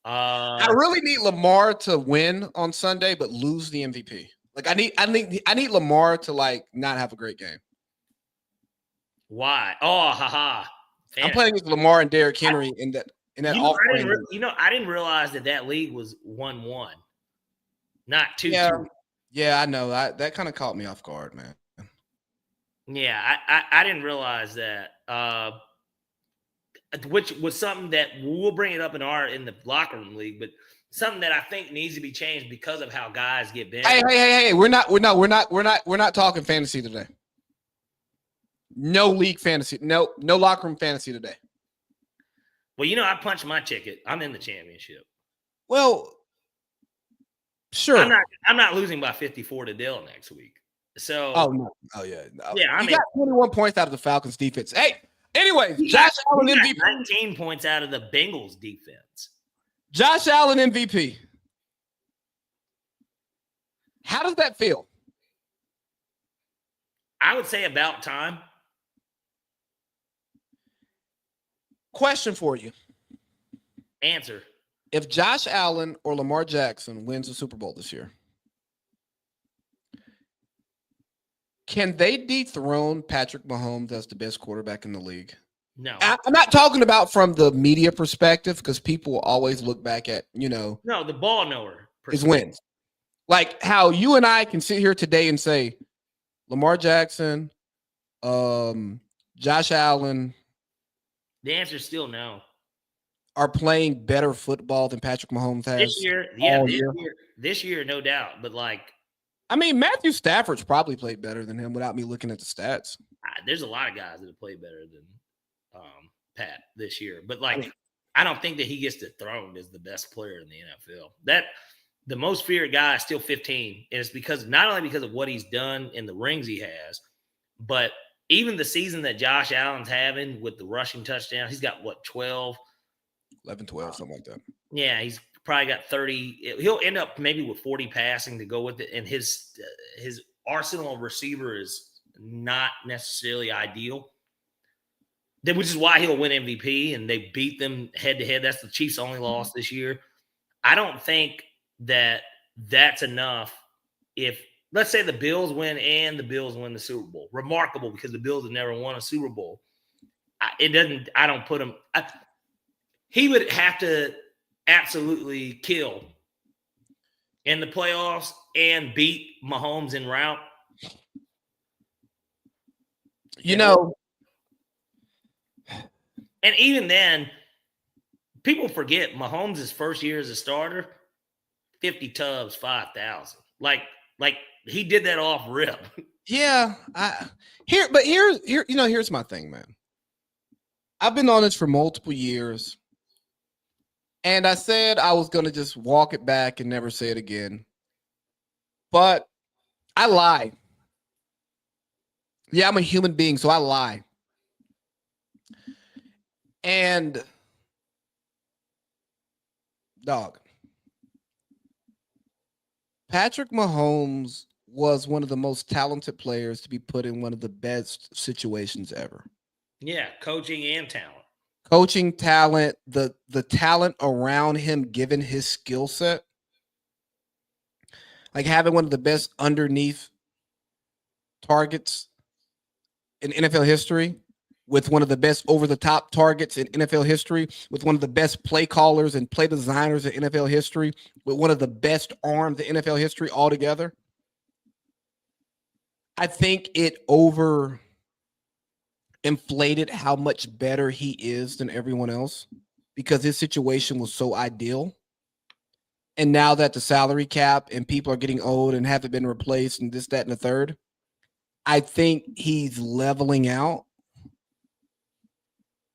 S2: I really need Lamar to win on Sunday, but lose the MVP. Like I need Lamar to like not have a great game.
S1: Why? Oh, haha.
S2: I'm playing with Lamar and Derrick Henry in that off.
S1: I didn't realize that league was 1-1, not 2-2.
S2: Yeah, I know. That kind of caught me off guard, man.
S1: Yeah, I didn't realize that. Which was something that we'll bring it up in the locker room league, but something that I think needs to be changed because of how guys get benched.
S2: Hey, we're not talking fantasy today. No league fantasy, no locker room fantasy today.
S1: Well, I punched my ticket. I'm in the championship.
S2: Well, sure.
S1: I'm not losing by 54 to Dell next week. So
S2: yeah.
S1: Yeah,
S2: he got 21 points out of the Falcons defense. Hey, anyways, Josh Allen MVP.
S1: 19 points out of the Bengals defense.
S2: Josh Allen MVP. How does that feel?
S1: I would say about time.
S2: Question for you.
S1: Answer.
S2: If Josh Allen or Lamar Jackson wins the Super Bowl this year, can they dethrone Patrick Mahomes as the best quarterback in the league?
S1: No.
S2: I'm not talking about from the media perspective because people will always look back at,
S1: No, the ball knower.
S2: His wins. Like how you and I can sit here today and say Lamar Jackson, Josh Allen.
S1: The answer is still no.
S2: Are playing better football than Patrick Mahomes has
S1: this year. This year, no doubt. But
S2: Matthew Stafford's probably played better than him without me looking at the stats.
S1: There's a lot of guys that have played better than Pat this year. But I don't think that he gets dethroned as the best player in the NFL. That the most feared guy is still 15. And it's not only because of what he's done and the rings he has, but even the season that Josh Allen's having with the rushing touchdown, he's got 12?
S2: 11, 12, something like that.
S1: Yeah, he's probably got 30. He'll end up maybe with 40 passing to go with it. And his arsenal of receiver is not necessarily ideal. which is why he'll win MVP, and they beat them head to head. That's the Chiefs' only loss this year. I don't think that that's enough. If let's say the Bills win and the Bills win the Super Bowl, remarkable because the Bills have never won a Super Bowl. I don't put him. He would have to absolutely kill in the playoffs and beat Mahomes en route.
S2: You know,
S1: and even then, people forget Mahomes' first year as a starter, 50 tubs, 5,000. Like he did that off rip.
S2: Yeah, here's my thing, man. I've been on this for multiple years, and I said I was going to just walk it back and never say it again. But I lie. Yeah, I'm a human being, so I lie. And dog, Patrick Mahomes was one of the most talented players to be put in one of the best situations ever.
S1: Yeah, coaching and talent.
S2: Coaching talent, the talent around him given his skill set. Like having one of the best underneath targets in NFL history, with one of the best over-the-top targets in NFL history, with one of the best play callers and play designers in NFL history, with one of the best arms in NFL history altogether. I think it inflated how much better he is than everyone else because his situation was so ideal. And now that the salary cap and people are getting old and haven't been replaced and this, that, and the third, I think he's leveling out.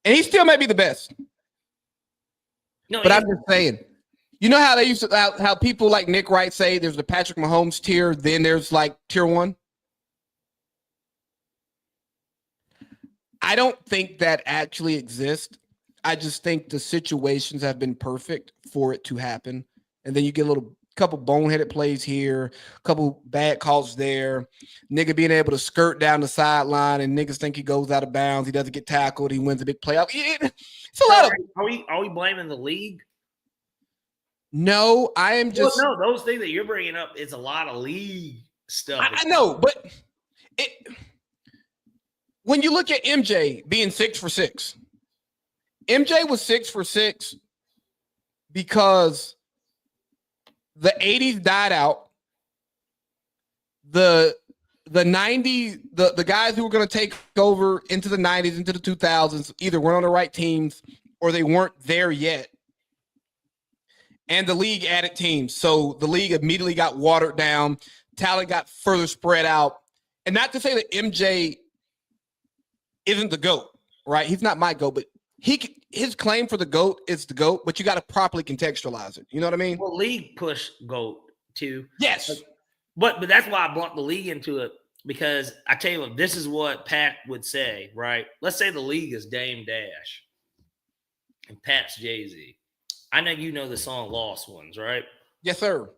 S2: And he still might be the best. No, but I'm just saying, you know how they used to, how people like Nick Wright say there's the Patrick Mahomes tier, then there's like tier 1. I don't think that actually exists. I just think the situations have been perfect for it to happen. And then you get a couple boneheaded plays here, a couple bad calls there. Nigga being able to skirt down the sideline and niggas think he goes out of bounds. He doesn't get tackled. He wins a big playoff. It's a lot of.
S1: Are we blaming the league?
S2: No, I am just.
S1: Well, no, those things that you're bringing up is a lot of league stuff.
S2: I know, but when you look at MJ being 6 for 6, MJ was 6 for 6 because the 80s died out. The 90s, the guys who were going to take over into the 90s, into the 2000s, either weren't on the right teams or they weren't there yet. And the league added teams. So the league immediately got watered down. Talent got further spread out. And not to say that MJ isn't the GOAT, right? He's not my GOAT, but his claim for the GOAT is the GOAT, but you got to properly contextualize it. You know what I mean?
S1: Well, league push GOAT too.
S2: Yes.
S1: But that's why I brought the league into it, because I tell you what, this is what Pat would say, right? Let's say the league is Dame Dash and Pat's Jay-Z. I know you know the song Lost Ones, right?
S2: Yes, sir.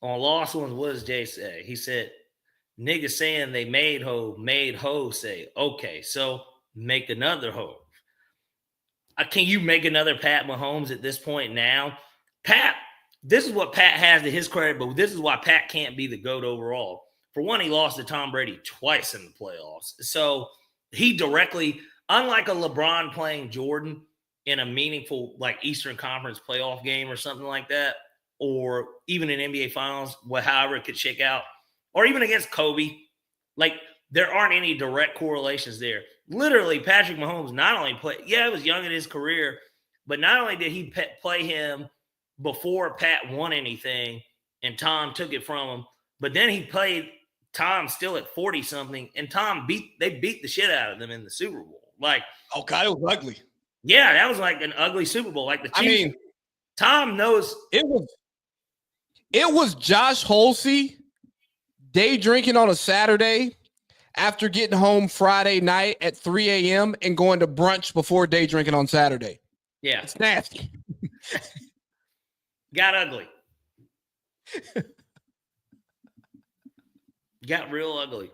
S1: On Lost Ones, what does Jay say? He said, niggas saying they made ho say, okay, so make another ho. Can you make another Pat Mahomes at this point now? Pat, this is what Pat has to his credit, but this is why Pat can't be the GOAT overall. For one, he lost to Tom Brady twice in the playoffs. So he directly, unlike a LeBron playing Jordan in a meaningful like Eastern Conference playoff game or something like that, or even in NBA Finals, however it could shake out, or even against Kobe, like there aren't any direct correlations there. Literally, Patrick Mahomes not only played, he was young in his career, but not only did he play him before Pat won anything and Tom took it from him, but then he played Tom still at 40-something, and they beat the shit out of them in the Super Bowl. Like,
S2: oh God, it was ugly.
S1: Yeah, that was like an ugly Super Bowl. Like the Chiefs,
S2: I mean,
S1: Tom knows
S2: it was Josh Holsey day drinking on a Saturday after getting home Friday night at 3 a.m. and going to brunch before day drinking on Saturday.
S1: Yeah.
S2: It's nasty.
S1: Got ugly. Got real ugly.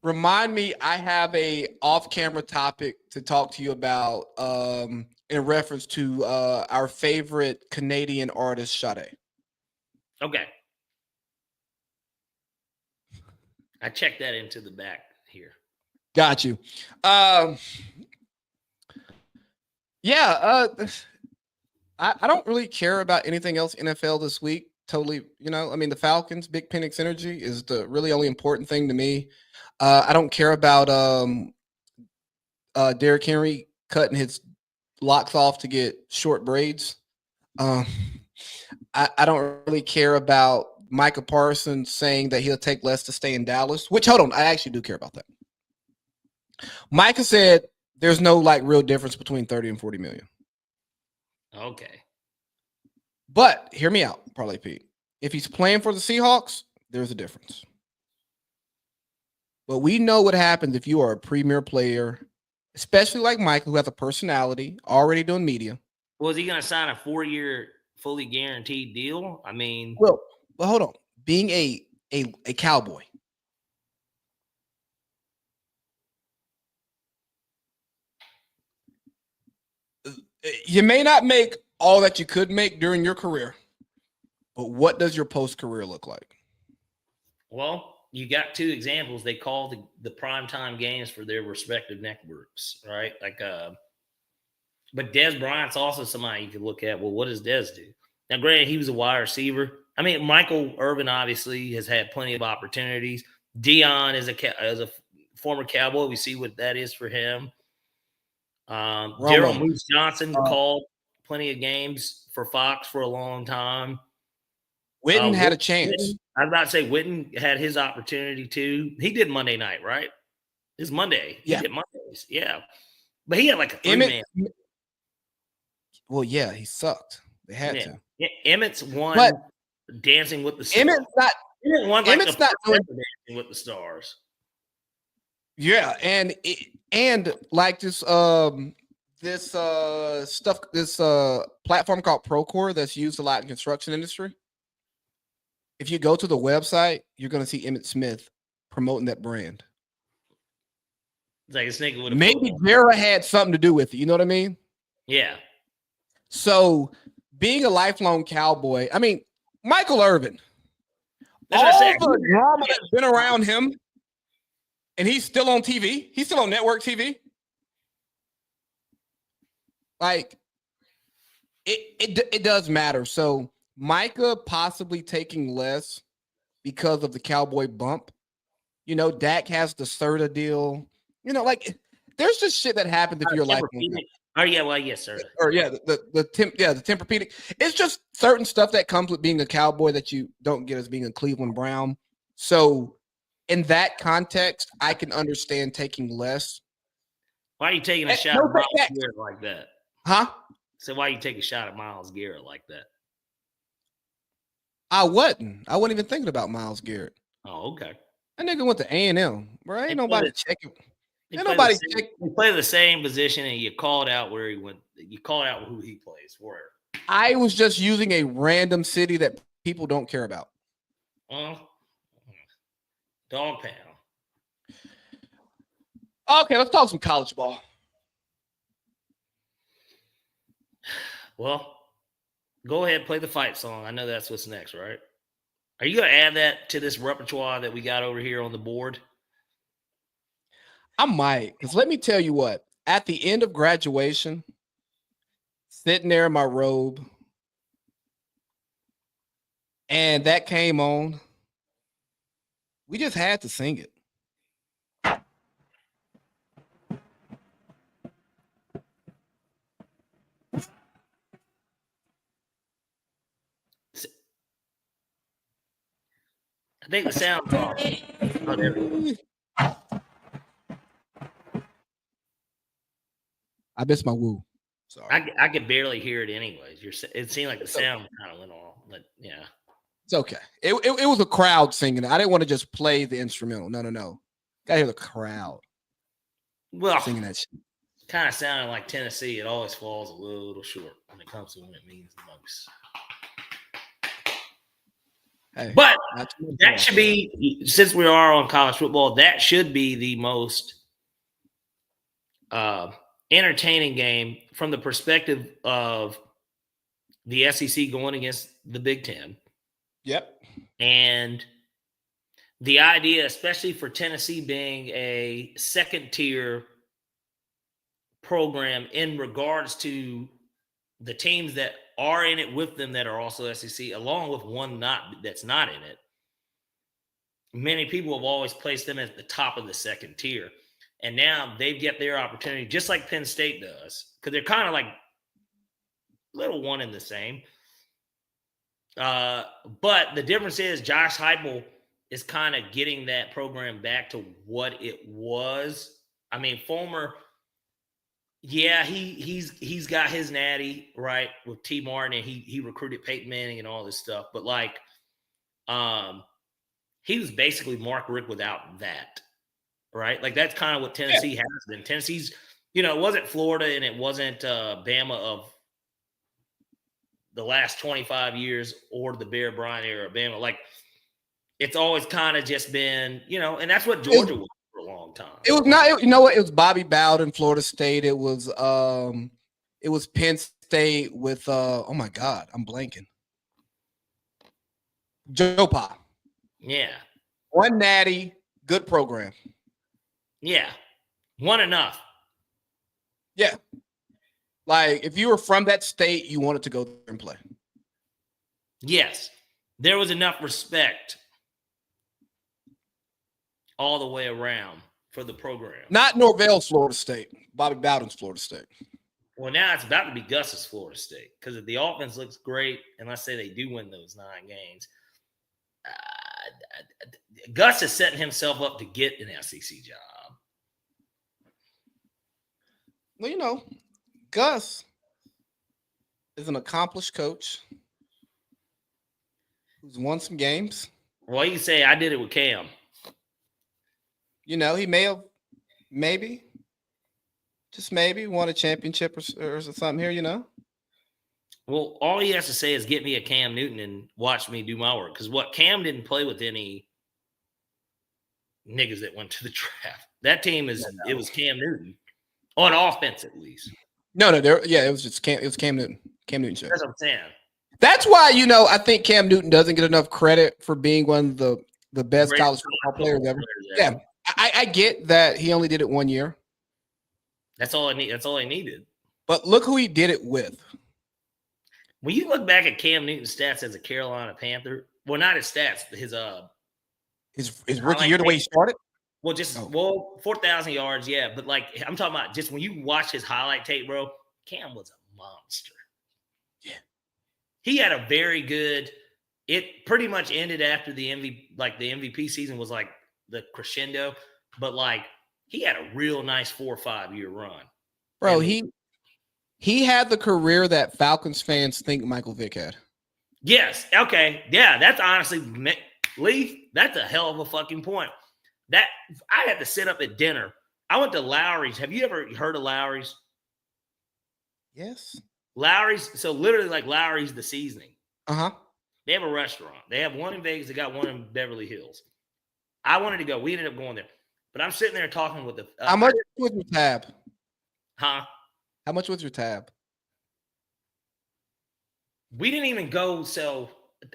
S2: Remind me, I have a off-camera topic to talk to you about in reference to our favorite Canadian artist, Sade.
S1: Okay. I checked that into the back here.
S2: Got you. I don't really care about anything else NFL this week. Totally, I mean, the Falcons, big Penix Energy is the really only important thing to me. I don't care about Derrick Henry cutting his locks off to get short braids. I don't really care about Micah Parsons saying that he'll take less to stay in Dallas, which, hold on, I actually do care about that. Micah said there's no real difference between 30 and 40 million.
S1: Okay.
S2: But hear me out, Parlay Pete. If he's playing for the Seahawks, there's a difference. But we know what happens if you are a premier player, especially like Mike, who has a personality, already doing media.
S1: Well, is he going to sign a 4-year fully guaranteed deal? I mean,
S2: well, hold on. Being a Cowboy, you may not make all that you could make during your career, but what does your post-career look like?
S1: Well, you got two examples. They call the primetime games for their respective networks, right? But Dez Bryant's also somebody you could look at. Well, what does Dez do? Now, granted, he was a wide receiver. I mean, Michael Irvin obviously has had plenty of opportunities. Dion is a former Cowboy. We see what that is for him. Daryl Moose Johnson called plenty of games for Fox for a long time.
S2: Witten had a chance.
S1: I was about to say Witten had his opportunity too. He did Monday night, right? It's Monday. He did Mondays. Yeah. But he had a 3-man.
S2: Well, yeah, he sucked. They had to.
S1: Emmett's won Dancing with the Stars. Emmett's not doing Dancing with the Stars.
S2: Yeah, and this platform called Procore that's used a lot in construction industry. If you go to the website, you're going to see Emmitt Smith promoting that brand.
S1: It's like a snake with a
S2: maybe Vera had something to do with it. You know what I mean?
S1: Yeah.
S2: So being a lifelong Cowboy, I mean, Michael Irvin, all the drama that's been around him, and he's still on TV. He's still on network TV. It does matter. So Micah possibly taking less because of the Cowboy bump. Dak has the Serta deal. There's just shit that happens if you're a lifelong.
S1: Oh yeah, well yes, sir.
S2: Or the Tempur-Pedic. It's just certain stuff that comes with being a Cowboy that you don't get as being a Cleveland Brown. So in that context, I can understand taking less.
S1: Why are you taking a shot at Myles Garrett like that?
S2: Huh?
S1: So why are you taking a shot at Myles Garrett like that?
S2: I wasn't even thinking about Myles Garrett.
S1: Oh, okay.
S2: That nigga went to A&M, bro. Ain't nobody checking.
S1: Ain't nobody checking. He played the same position, and you called out where he went. You called out who he plays for.
S2: I was just using a random city that people don't care about.
S1: Dog pound.
S2: Okay, let's talk some college ball.
S1: Well, go ahead, play the fight song. I know that's what's next, right? Are you going to add that to this repertoire that we got over here on the board?
S2: I might, because let me tell you what. At the end of graduation, sitting there in my robe, and that came on, we just had to sing it.
S1: I think the sound's off. Oh, there we go.
S2: I missed my woo. Sorry.
S1: I could barely hear it anyways. It seemed like the sound kind of went off, but yeah.
S2: It's okay. It was a crowd singing. I didn't want to just play the instrumental. No. Gotta hear the crowd.
S1: Well,
S2: singing that shit.
S1: Kind of sounding like Tennessee. It always falls a little short when it comes to when it means the most.
S2: Hey,
S1: but that should be, since we are on college football, that should be the most entertaining game from the perspective of the SEC going against the Big Ten.
S2: Yep.
S1: And the idea, especially for Tennessee being a second-tier program in regards to the teams that are in it with them that are also SEC, along with one that's not in it. Many people have always placed them at the top of the second tier. And now they've got their opportunity, just like Penn State does, because they're kind of like little one and the same. But the difference is Josh Heupel is kind of getting that program back to what it was. I mean, Fulmer, yeah, he's got his natty right with T. Martin, and he recruited Peyton Manning and all this stuff. But like, he was basically Mark Richt without that, right? Like that's kind of what Tennessee has been. Tennessee's, it wasn't Florida and it wasn't Bama of the last 25 years or the Bear Bryant era of Bama. Like it's always kind of just been, and that's what Georgia was for a long time.
S2: It was not, it was Bobby Bowden, Florida State. It was Penn State with oh my God, I'm blanking. Joe Pa.
S1: Yeah.
S2: One natty, good program.
S1: Yeah. One enough.
S2: Yeah. Like, if you were from that state, you wanted to go there and play.
S1: Yes. There was enough respect all the way around for the program.
S2: Not Norvell's Florida State. Bobby Bowden's Florida State.
S1: Well, now it's about to be Gus's Florida State because if the offense looks great, and let's say they do win those 9 games, Gus is setting himself up to get an SEC job.
S2: Well, Gus is an accomplished coach who's won some games.
S1: Well, you can say I did it with Cam.
S2: He may have, just maybe, won a championship or something here,
S1: Well, all he has to say is get me a Cam Newton and watch me do my work. Because Cam didn't play with any niggas that went to the draft. That team it was Cam Newton on offense at least.
S2: No, it was just Cam. It was Cam Newton. Cam Newton show.
S1: That's what I'm saying.
S2: That's why I think Cam Newton doesn't get enough credit for being one of the best college football players ever. Yeah, I get that he only did it 1 year.
S1: That's all I need. That's all I needed.
S2: But look who he did it with.
S1: When you look back at Cam Newton's stats as a Carolina Panther, well, not his stats, his
S2: rookie year, the way he started.
S1: Well, 4,000 yards, yeah. But like I'm talking about, just when you watch his highlight tape, bro, Cam was a monster.
S2: Yeah,
S1: he had a very good. It pretty much ended after the MVP. Like the MVP season was like the crescendo, but like he had a real nice 4 or 5 year run,
S2: bro. He had the career that Falcons fans think Michael Vick had.
S1: Yes. Okay. Yeah. That's honestly, Leaf, that's a hell of a fucking point. That I had to sit up at dinner. I went to Lowry's. Have you ever heard of Lowry's?
S2: Yes.
S1: Lowry's. So literally like Lowry's the seasoning.
S2: Uh-huh.
S1: They have a restaurant. They have one in Vegas. They got one in Beverly Hills. I wanted to go. We ended up going there. But I'm sitting there talking with the
S2: how much was your tab?
S1: Huh?
S2: How much was your tab?
S1: We didn't even go. So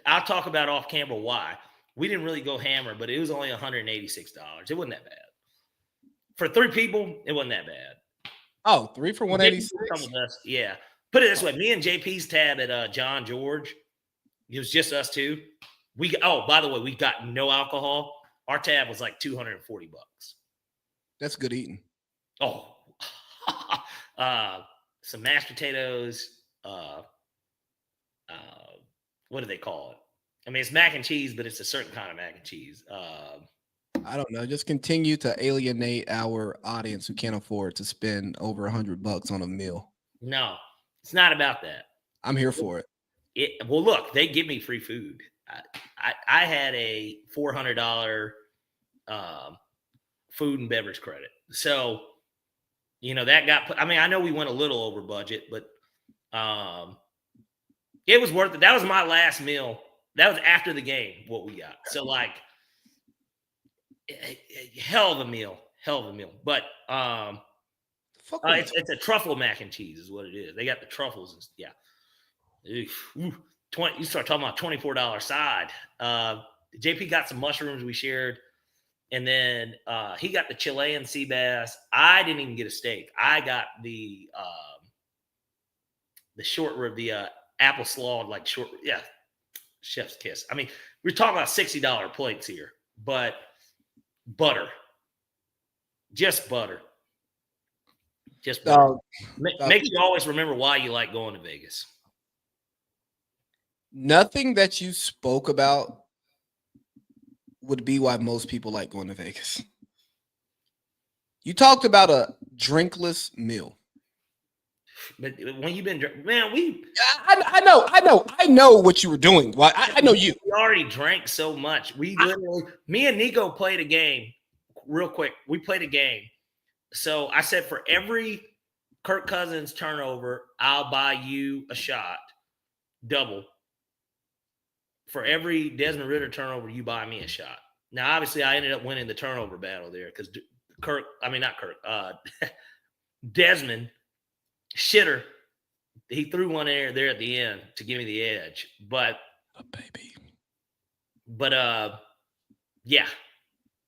S1: I'll talk about off camera why. We didn't really go hammer, but it was only $186. It wasn't that bad. For 3 people, it wasn't that bad.
S2: Oh, 3 for 186?
S1: Yeah. Put it this way. Me and JP's tab at John George, it was just us 2. By the way, we got no alcohol. Our tab was like $240.
S2: That's good eating.
S1: Oh. Some mashed potatoes. What do they call it? I mean, it's mac and cheese, but it's a certain kind of mac and cheese.
S2: I don't know. Just continue to alienate our audience who can't afford to spend over $100 on a meal.
S1: No, it's not about that.
S2: I'm here for it.
S1: Well, look, they give me free food. I had a $400 food and beverage credit. So, that got put. I mean, I know we went a little over budget, but it was worth it. That was my last meal. That was after the game, what we got. So, like, hell of a meal. But it's a truffle mac and cheese is what it is. They got the truffles. And, yeah. Oof, 20. You start talking about $24 side. JP got some mushrooms we shared. And then he got the Chilean sea bass. I didn't even get a steak. I got the short rib, the apple slawed, like short. Yeah. Chef's kiss. I mean, we're talking about $60 plates here, but butter, just butter. Make you always remember why you like going to Vegas.
S2: Nothing that you spoke about would be why most people like going to Vegas. You talked about a drinkless meal.
S1: But when you've been, man,
S2: I know what you were doing. Why? I know you.
S1: We already drank so much. Me and Nico played a game real quick. We played a game. So I said, for every Kirk Cousins turnover, I'll buy you a shot, double. For every Desmond Ridder turnover, you buy me a shot. Now, obviously, I ended up winning the turnover battle there because Desmond Shitter, he threw one there at the end to give me the edge. But yeah.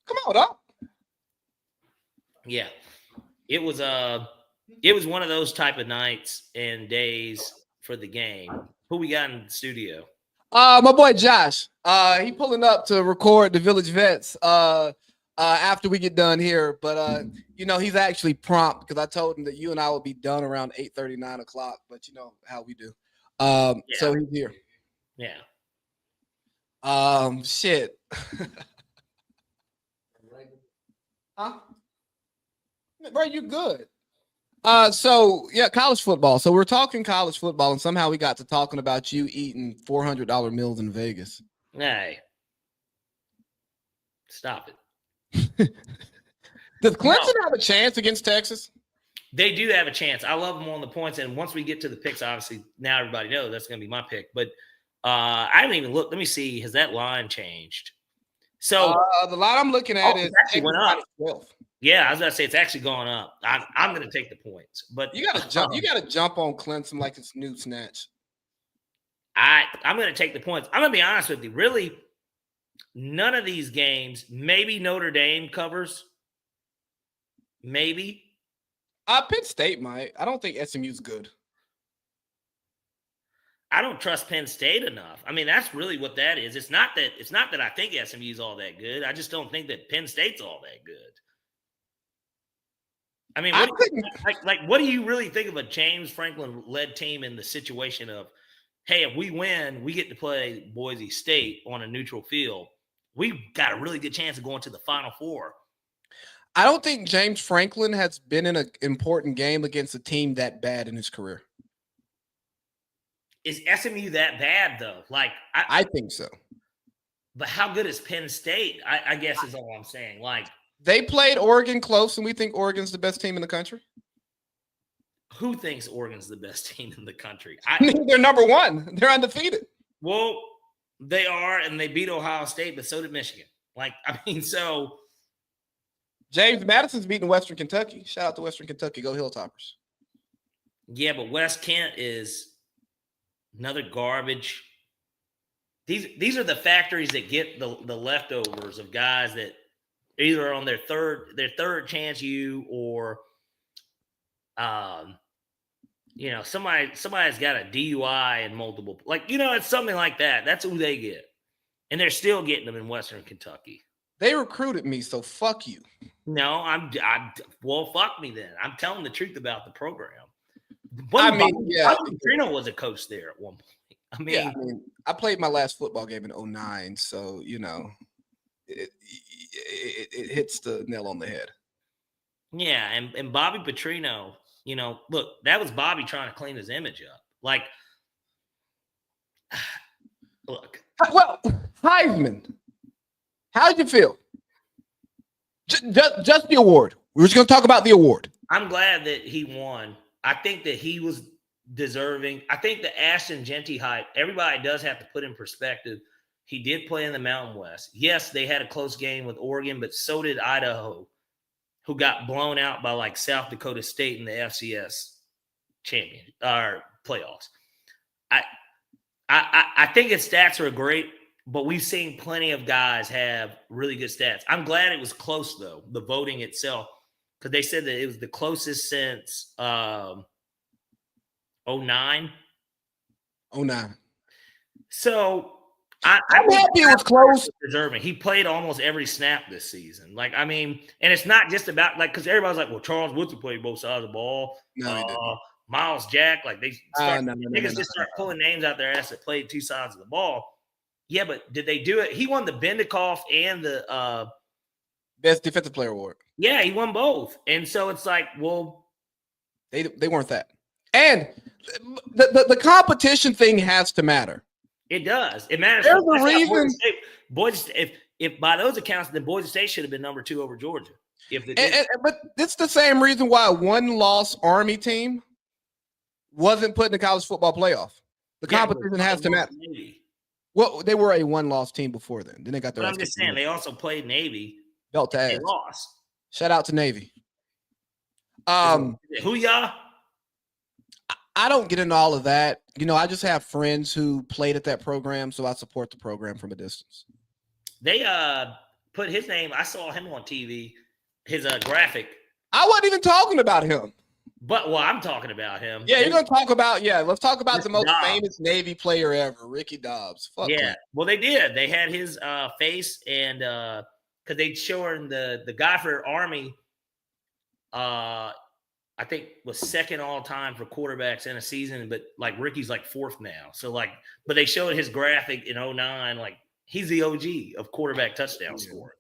S2: Come on, dog.
S1: Yeah. It was one of those type of nights and days for the game. Who we got in the studio?
S2: My boy Josh. He pulling up to record the Village Vets after we get done here. But he's actually prompt because I told him that you and I will be done around 8:30, 9 o'clock. But you know how we do. So he's here.
S1: Yeah.
S2: Shit. Huh? Bro, you good. So yeah, college football. So we're talking college football, and somehow we got to talking about you eating $400 meals in Vegas.
S1: Hey, stop it.
S2: Does Clemson have a chance against Texas?
S1: They do have a chance. I love them on the points, and once we get to the picks, obviously now everybody knows that's going to be my pick. But I didn't even look. Let me see. Has that line changed? So
S2: the line I'm looking at is
S1: actually went up. 12. Yeah, I was going to say it's actually gone up. I'm going to take the points, but
S2: you got to jump. You got to jump on Clemson like it's new snatch.
S1: I'm going to take the points. I'm going to be honest with you. Really, none of these games. Maybe Notre Dame covers. Maybe.
S2: Penn State might. I don't think SMU's good.
S1: I don't trust Penn State enough. I mean, that's really what that is. It's not that I think SMU's all that good. I just don't think that Penn State's all that good. I mean, what do you really think of a James Franklin-led team in the situation of, hey, if we win, we get to play Boise State on a neutral field. We've got a really good chance of going to the Final Four.
S2: I don't think James Franklin has been in an important game against a team that bad in his career.
S1: Is SMU that bad, though? Like,
S2: I think so.
S1: But how good is Penn State? I guess is all I'm saying. Like,
S2: they played Oregon close, and we think Oregon's the best team in the country.
S1: Who thinks Oregon's the best team in the country?
S2: They're number one. They're undefeated.
S1: Well, they are, and they beat Ohio State, but so did Michigan. Like, I mean, so
S2: James Madison's beating Western Kentucky. Shout out to Western Kentucky. Go Hilltoppers.
S1: Yeah, but West Kent is another garbage. These are the factories that get the leftovers of guys that either on their third chance or somebody's got a DUI and multiple, like, it's something like that. That's who they get. And they're still getting them in Western Kentucky.
S2: They recruited me, so fuck you.
S1: No, well, fuck me then. I'm telling the truth about the program.
S2: Bobby
S1: Petrino was a coach there at one point. I mean,
S2: I played my last football game in 2009, so it hits the nail on the head.
S1: Yeah, and Bobby Petrino, look, that was Bobby trying to clean his image up. Like, look.
S2: Well, Heisman, how'd you feel? Just the award. We're just going to talk about the award.
S1: I'm glad that he won. I think that he was deserving. I think the Ashton Genty hype, everybody does have to put in perspective He did play in the Mountain West. Yes, they had a close game with Oregon, but so did Idaho, who got blown out by like South Dakota State in the FCS champion or playoffs. I think his stats are great, but we've seen plenty of guys have really good stats. I'm glad it was close though, the voting itself, because they said that it was the closest since 09.
S2: 09.
S1: So
S2: I'm happy it was close.
S1: Deserving. He played almost every snap this season. Like, I mean, and it's not just about like because everybody's like, well, Charles Woodson played both sides of the ball.
S2: No, he didn't.
S1: Miles Jack, like they start,
S2: niggas
S1: just start pulling names out their ass that played two sides of the ball. Yeah, but did they do it? He won the Bendekoff and the
S2: Best Defensive Player Award.
S1: Yeah, he won both. And so it's like, well,
S2: they weren't that. And the competition thing has to matter.
S1: It does. It matters.
S2: There's a reason.
S1: If by those accounts, then Boise State should have been number 2 over Georgia.
S2: But it's the same reason why a one-loss Army team wasn't put in the college football playoff. The competition has to matter.
S1: Navy.
S2: Well, they were a one-loss team before then. Then they got their.
S1: But I'm just saying they also played Navy.
S2: Belt to ass.
S1: They lost.
S2: Shout out to Navy.
S1: Who y'all?
S2: I don't get into all of that. You know, I just have friends who played at that program, so I support the program from a distance.
S1: They put his name. I saw him on TV. His graphic.
S2: I wasn't even talking about him.
S1: But I'm talking about him.
S2: Yeah, you're gonna talk about. Yeah, let's talk about the most famous Navy player ever, Ricky Dobbs. Fuck
S1: yeah, well, they did. They had his face, and because they showing the guy for Army. I think was second all time for quarterbacks in a season, but like Ricky's like 4th now. So like, but they showed his graphic in 09. Like he's the OG of quarterback touchdown scoring.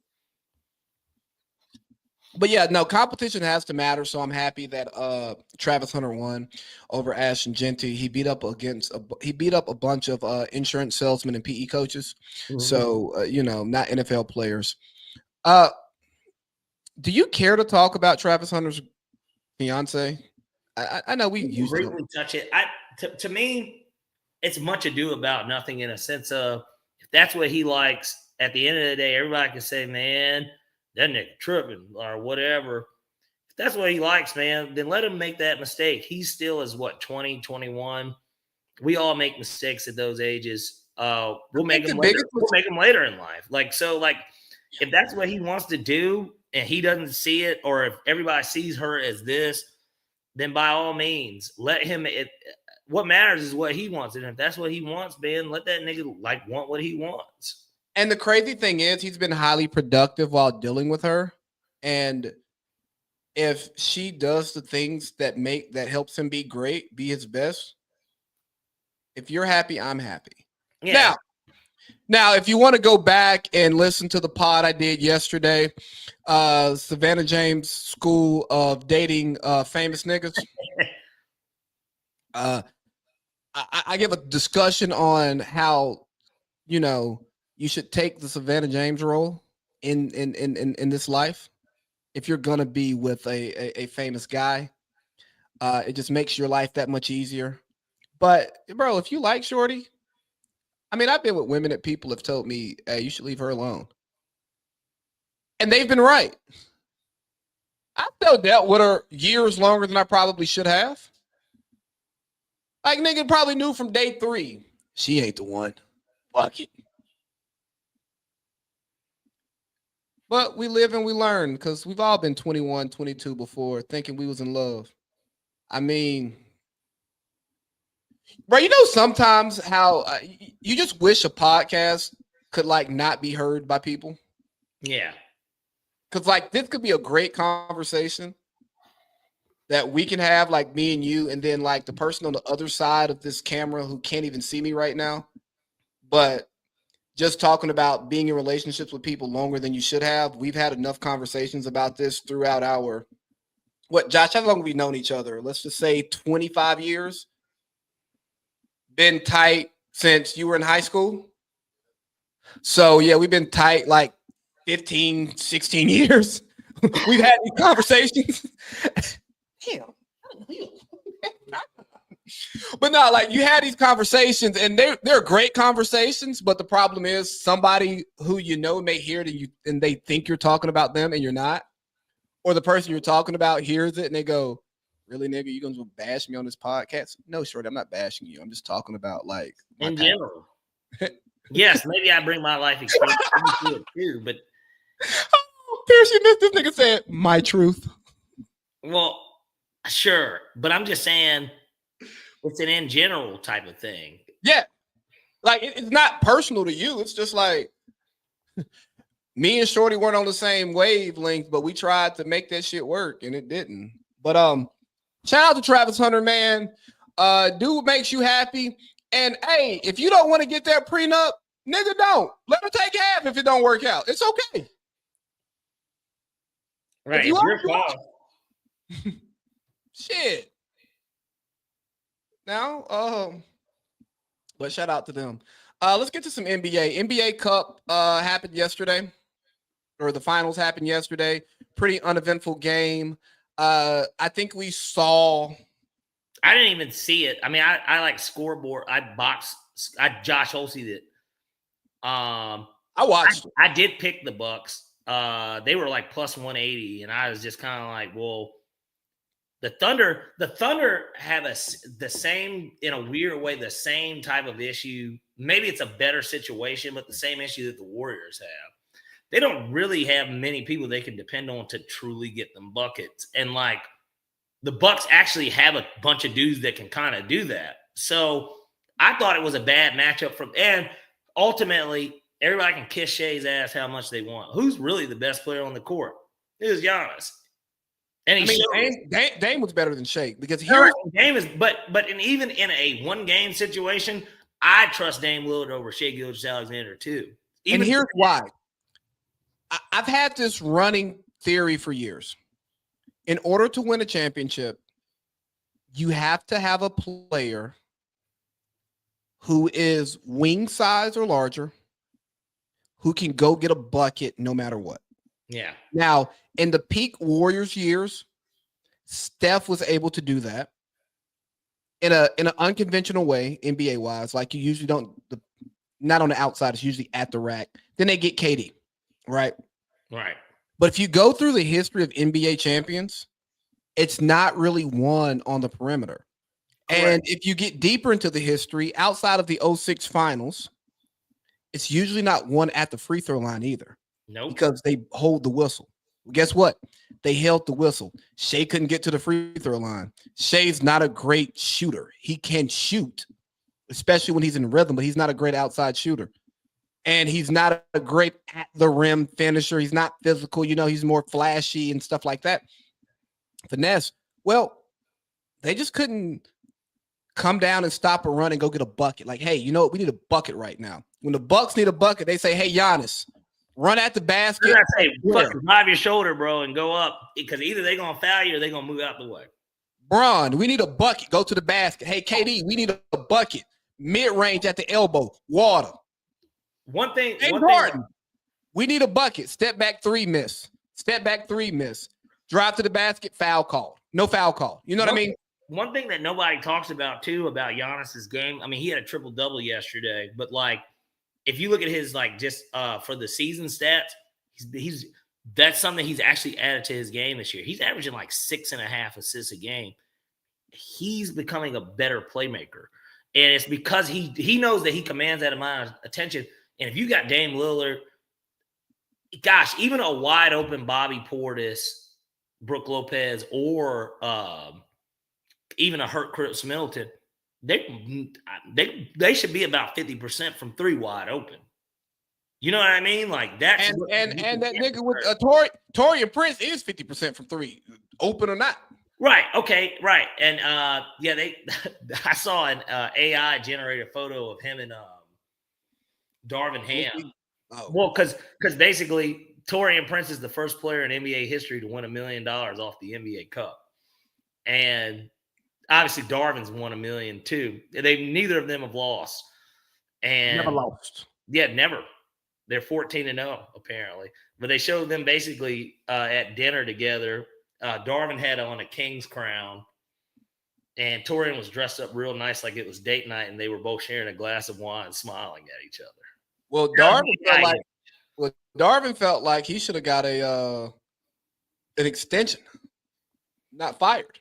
S2: But yeah, no, competition has to matter. So I'm happy that Travis Hunter won over Ashton Genty. He beat up a bunch of insurance salesmen and PE coaches. Mm-hmm. So you know, not NFL players. Do you care to talk about Travis Hunter's fiance? I know we used
S1: to touch it. To me, it's much ado about nothing in a sense of if that's what he likes. At the end of the day, everybody can say, "Man, that nigga tripping" or whatever. If that's what he likes, man, then let him make that mistake. He still is 20, 21. We all make mistakes at those ages. We'll make them later. We'll make them later in life. Like so, like if that's what he wants to do. And he doesn't see it, or if everybody sees her as this, then by all means, let him. What matters is what he wants, and if that's what he wants, man, let that nigga want what he wants.
S2: And the crazy thing is, he's been highly productive while dealing with her, and if she does the things that helps him be great, be his best. If you're happy, I'm happy. Yeah. Now, if you want to go back and listen to the pod I did yesterday, Savannah James School of Dating Famous Niggas, I give a discussion on how, you know, you should take the Savannah James role in this life. If you're going to be with a famous guy, it just makes your life that much easier. But, bro, if you like Shorty, I mean, I've been with women that people have told me, hey, you should leave her alone. And they've been right. I've still dealt with her years longer than I probably should have. Like, nigga probably knew from day 3, she ain't the one. Fuck it. But we live and we learn because we've all been 21, 22 before thinking we was in love. I mean... Bro, you know sometimes how you just wish a podcast could like not be heard by people?
S1: Yeah.
S2: Because like this could be a great conversation that we can have, like me and you, and then like the person on the other side of this camera who can't even see me right now. But just talking about being in relationships with people longer than you should have. We've had enough conversations about this throughout our, Josh, how long have we known each other? Let's just say 25 years. Been tight since you were in high school. So, yeah, we've been tight like 15, 16 years. We've had these conversations. Damn. But no, like you had these conversations, and they're great conversations. But the problem is, somebody who you know may hear it, and they think you're talking about them, and you're not, or the person you're talking about hears it, and they go, "Really, nigga, you gonna bash me on this podcast?" No, shorty, I'm not bashing you. I'm just talking about like
S1: in general. Yes, maybe I bring my life experience into it too, but
S2: Pierce, you missed this nigga said my truth.
S1: Well, sure, but I'm just saying it's an in general type of thing.
S2: Yeah, like it's not personal to you. It's just like me and Shorty weren't on the same wavelength, but we tried to make that shit work, and it didn't. But shout out to Travis Hunter, man. Do what makes you happy. And hey, if you don't want to get that prenup, nigga, don't let her take half if it don't work out. It's okay.
S1: Right, it's your fault.
S2: Shit. Now, but shout out to them. Let's get to some NBA. NBA Cup happened yesterday, or the finals happened yesterday. Pretty uneventful game. I think we saw.
S1: I didn't even see it. I mean, I like scoreboard. I Josh Holsey'd it.
S2: I watched.
S1: I did pick the Bucks. They were like plus 180, and I was just kind of like, well, the Thunder have the same, in a weird way, the same type of issue. Maybe it's a better situation, but the same issue that the Warriors have. They don't really have many people they can depend on to truly get them buckets. And like the Bucks actually have a bunch of dudes that can kind of do that. So I thought it was a bad matchup and ultimately everybody can kiss Shea's ass how much they want. Who's really the best player on the court? It was Giannis. And
S2: Dame was better than Shea because
S1: Dame is, but even in a one-game situation, I trust Dame Lillard over Shea Gilgeous-Alexander too.
S2: And here's why. I've had this running theory for years. In order to win a championship, you have to have a player who is wing size or larger, who can go get a bucket no matter what.
S1: Yeah.
S2: Now, in the peak Warriors years, Steph was able to do that in an unconventional way, NBA wise. Like you usually don't, not on the outside, it's usually at the rack. Then they get KD, right?
S1: Right.
S2: But if you go through the history of NBA champions, it's not really one on the perimeter. Correct. And if you get deeper into the history, outside of the 06 finals, it's usually not one at the free throw line either.
S1: Nope.
S2: Because they hold the whistle. Well, guess what? They held the whistle. Shea couldn't get to the free throw line. Shea's not a great shooter. He can shoot, especially when he's in rhythm, but he's not a great outside shooter. And he's not a great at the rim finisher. He's not physical. You know, he's more flashy and stuff like that. Finesse. Well, they just couldn't come down and stop a run and go get a bucket. Like, hey, you know what? We need a bucket right now. When the Bucks need a bucket, they say, hey, Giannis, run at the basket.
S1: I say, drive your shoulder, bro, and go up. Because either they're going to foul you or they're going to move out the way.
S2: Bron, we need a bucket. Go to the basket. Hey, KD, we need a bucket. Mid-range at the elbow. Water.
S1: One thing.
S2: We need a bucket. Step back three, miss. Step back three, miss. Drive to the basket, foul call. No foul call. You know what I mean?
S1: One thing that nobody talks about, too, about Giannis's game, I mean, he had a triple-double yesterday, but, like, if you look at his, like, just for the season stats, that's something he's actually added to his game this year. He's averaging, like, 6.5 assists a game. He's becoming a better playmaker. And it's because he knows that he commands that amount of attention. And if you got Dame Lillard, gosh, even a wide open Bobby Portis, Brook Lopez, or even a hurt Chris Middleton, they should be about 50% from three wide open. You know what I mean? Like that's
S2: and that nigga with Torian Prince is 50% from three, open or not.
S1: Right. Okay. Right. And I saw an AI generated photo of him and Darvin Ham.
S2: Oh.
S1: Well, because basically Torian Prince is the first player in NBA history to win $1 million off the NBA Cup, and obviously Darvin's won $1 million too. Neither of them have lost, and
S2: never lost.
S1: Yeah, never. They're 14-0 apparently, but they showed them basically at dinner together. Darvin had on a king's crown, And Torian was dressed up real nice, like it was date night, and they were both sharing a glass of wine and smiling at each other.
S2: Well, Darvin felt like he should have got an extension, not fired.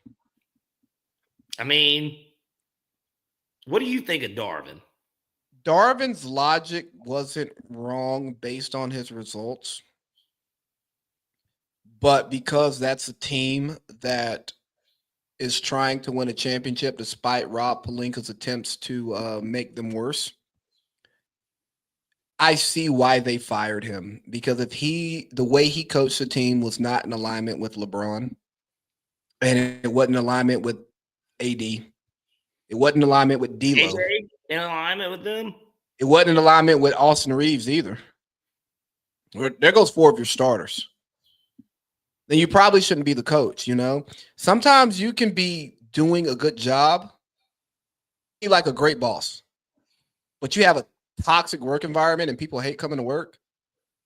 S1: I mean, what do you think of Darvin?
S2: Darvin's logic wasn't wrong based on his results. But because that's a team that is trying to win a championship despite Rob Pelinka's attempts to make them worse, I see why they fired him. Because the way he coached the team was not in alignment with LeBron, and it wasn't in alignment with AD. It wasn't in alignment with D'Lo.
S1: AJ in alignment with them?
S2: It wasn't in alignment with Austin Reeves either. There goes 4 of your starters. Then you probably shouldn't be the coach, you know? Sometimes you can be doing a good job, be like a great boss, but you have a toxic work environment and people hate coming to work.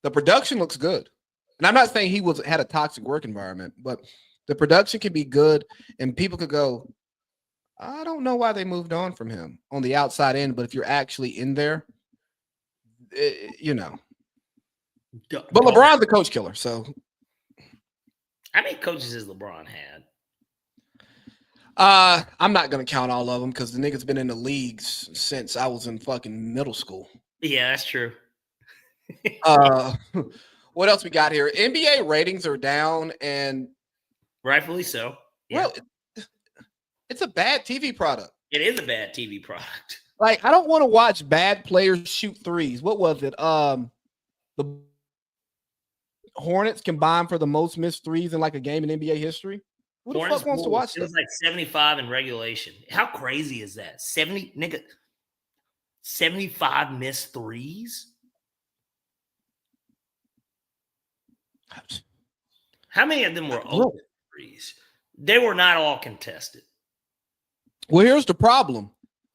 S2: The production looks good. And I'm not saying he had a toxic work environment, but the production can be good and people could go, I don't know why they moved on from him on the outside end, but if you're actually in there, you know. But LeBron's the coach killer, so.
S1: How many coaches has LeBron had?
S2: I'm not going to count all of them because the nigga's been in the leagues since I was in fucking middle school.
S1: Yeah, that's true.
S2: What else we got here? NBA ratings are down, and
S1: rightfully so. Yeah.
S2: Well, it's a bad TV product.
S1: It is a bad TV product.
S2: Like, I don't want to watch bad players shoot threes. What was it? The Hornets combined for the most missed threes in like a game in NBA history. Who the fuck wants to watch that?
S1: It was like 75 in regulation. How crazy is that? 75 missed threes? How many of them were open threes? They were not all contested.
S2: Well, here's the problem.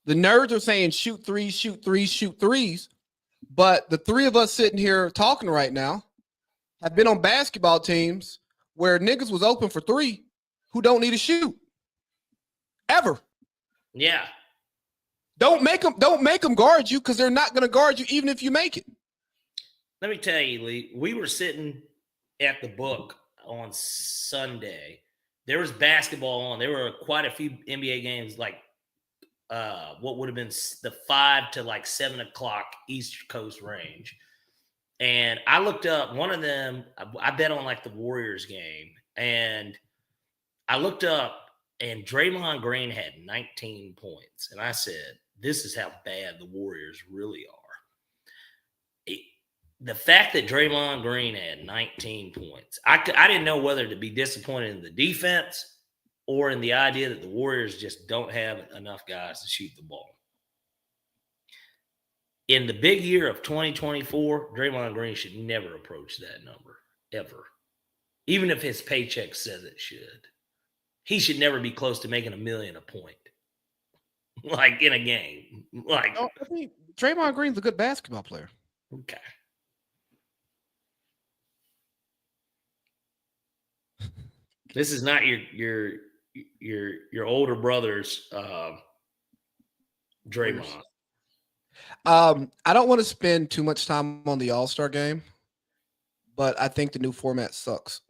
S2: The nerds are saying shoot threes, shoot threes, shoot threes. But the 3 of us sitting here talking right now have been on basketball teams where niggas was open for 3 who don't need to shoot. Ever.
S1: Yeah.
S2: Don't make them guard you because they're not going to guard you even if you make it.
S1: Let me tell you, Lee, we were sitting at the book on Sunday. There was basketball on. There were quite a few NBA games, like what would have been the 5 to like 7 o'clock East Coast range. And I looked up one of them. I bet on like the Warriors game. And I looked up and Draymond Green had 19 points. And I said, this is how bad the Warriors really are. The fact that Draymond Green had 19 points, I didn't know whether to be disappointed in the defense or in the idea that the Warriors just don't have enough guys to shoot the ball. In the big year of 2024, Draymond Green should never approach that number, ever. Even if his paycheck says it should. He should never be close to making $1 million a point. Like in a game. Like,
S2: I mean, Draymond Green's a good basketball player.
S1: Okay. This is not your older brother's Draymond.
S2: I don't want to spend too much time on the All-Star game, but I think the new format sucks.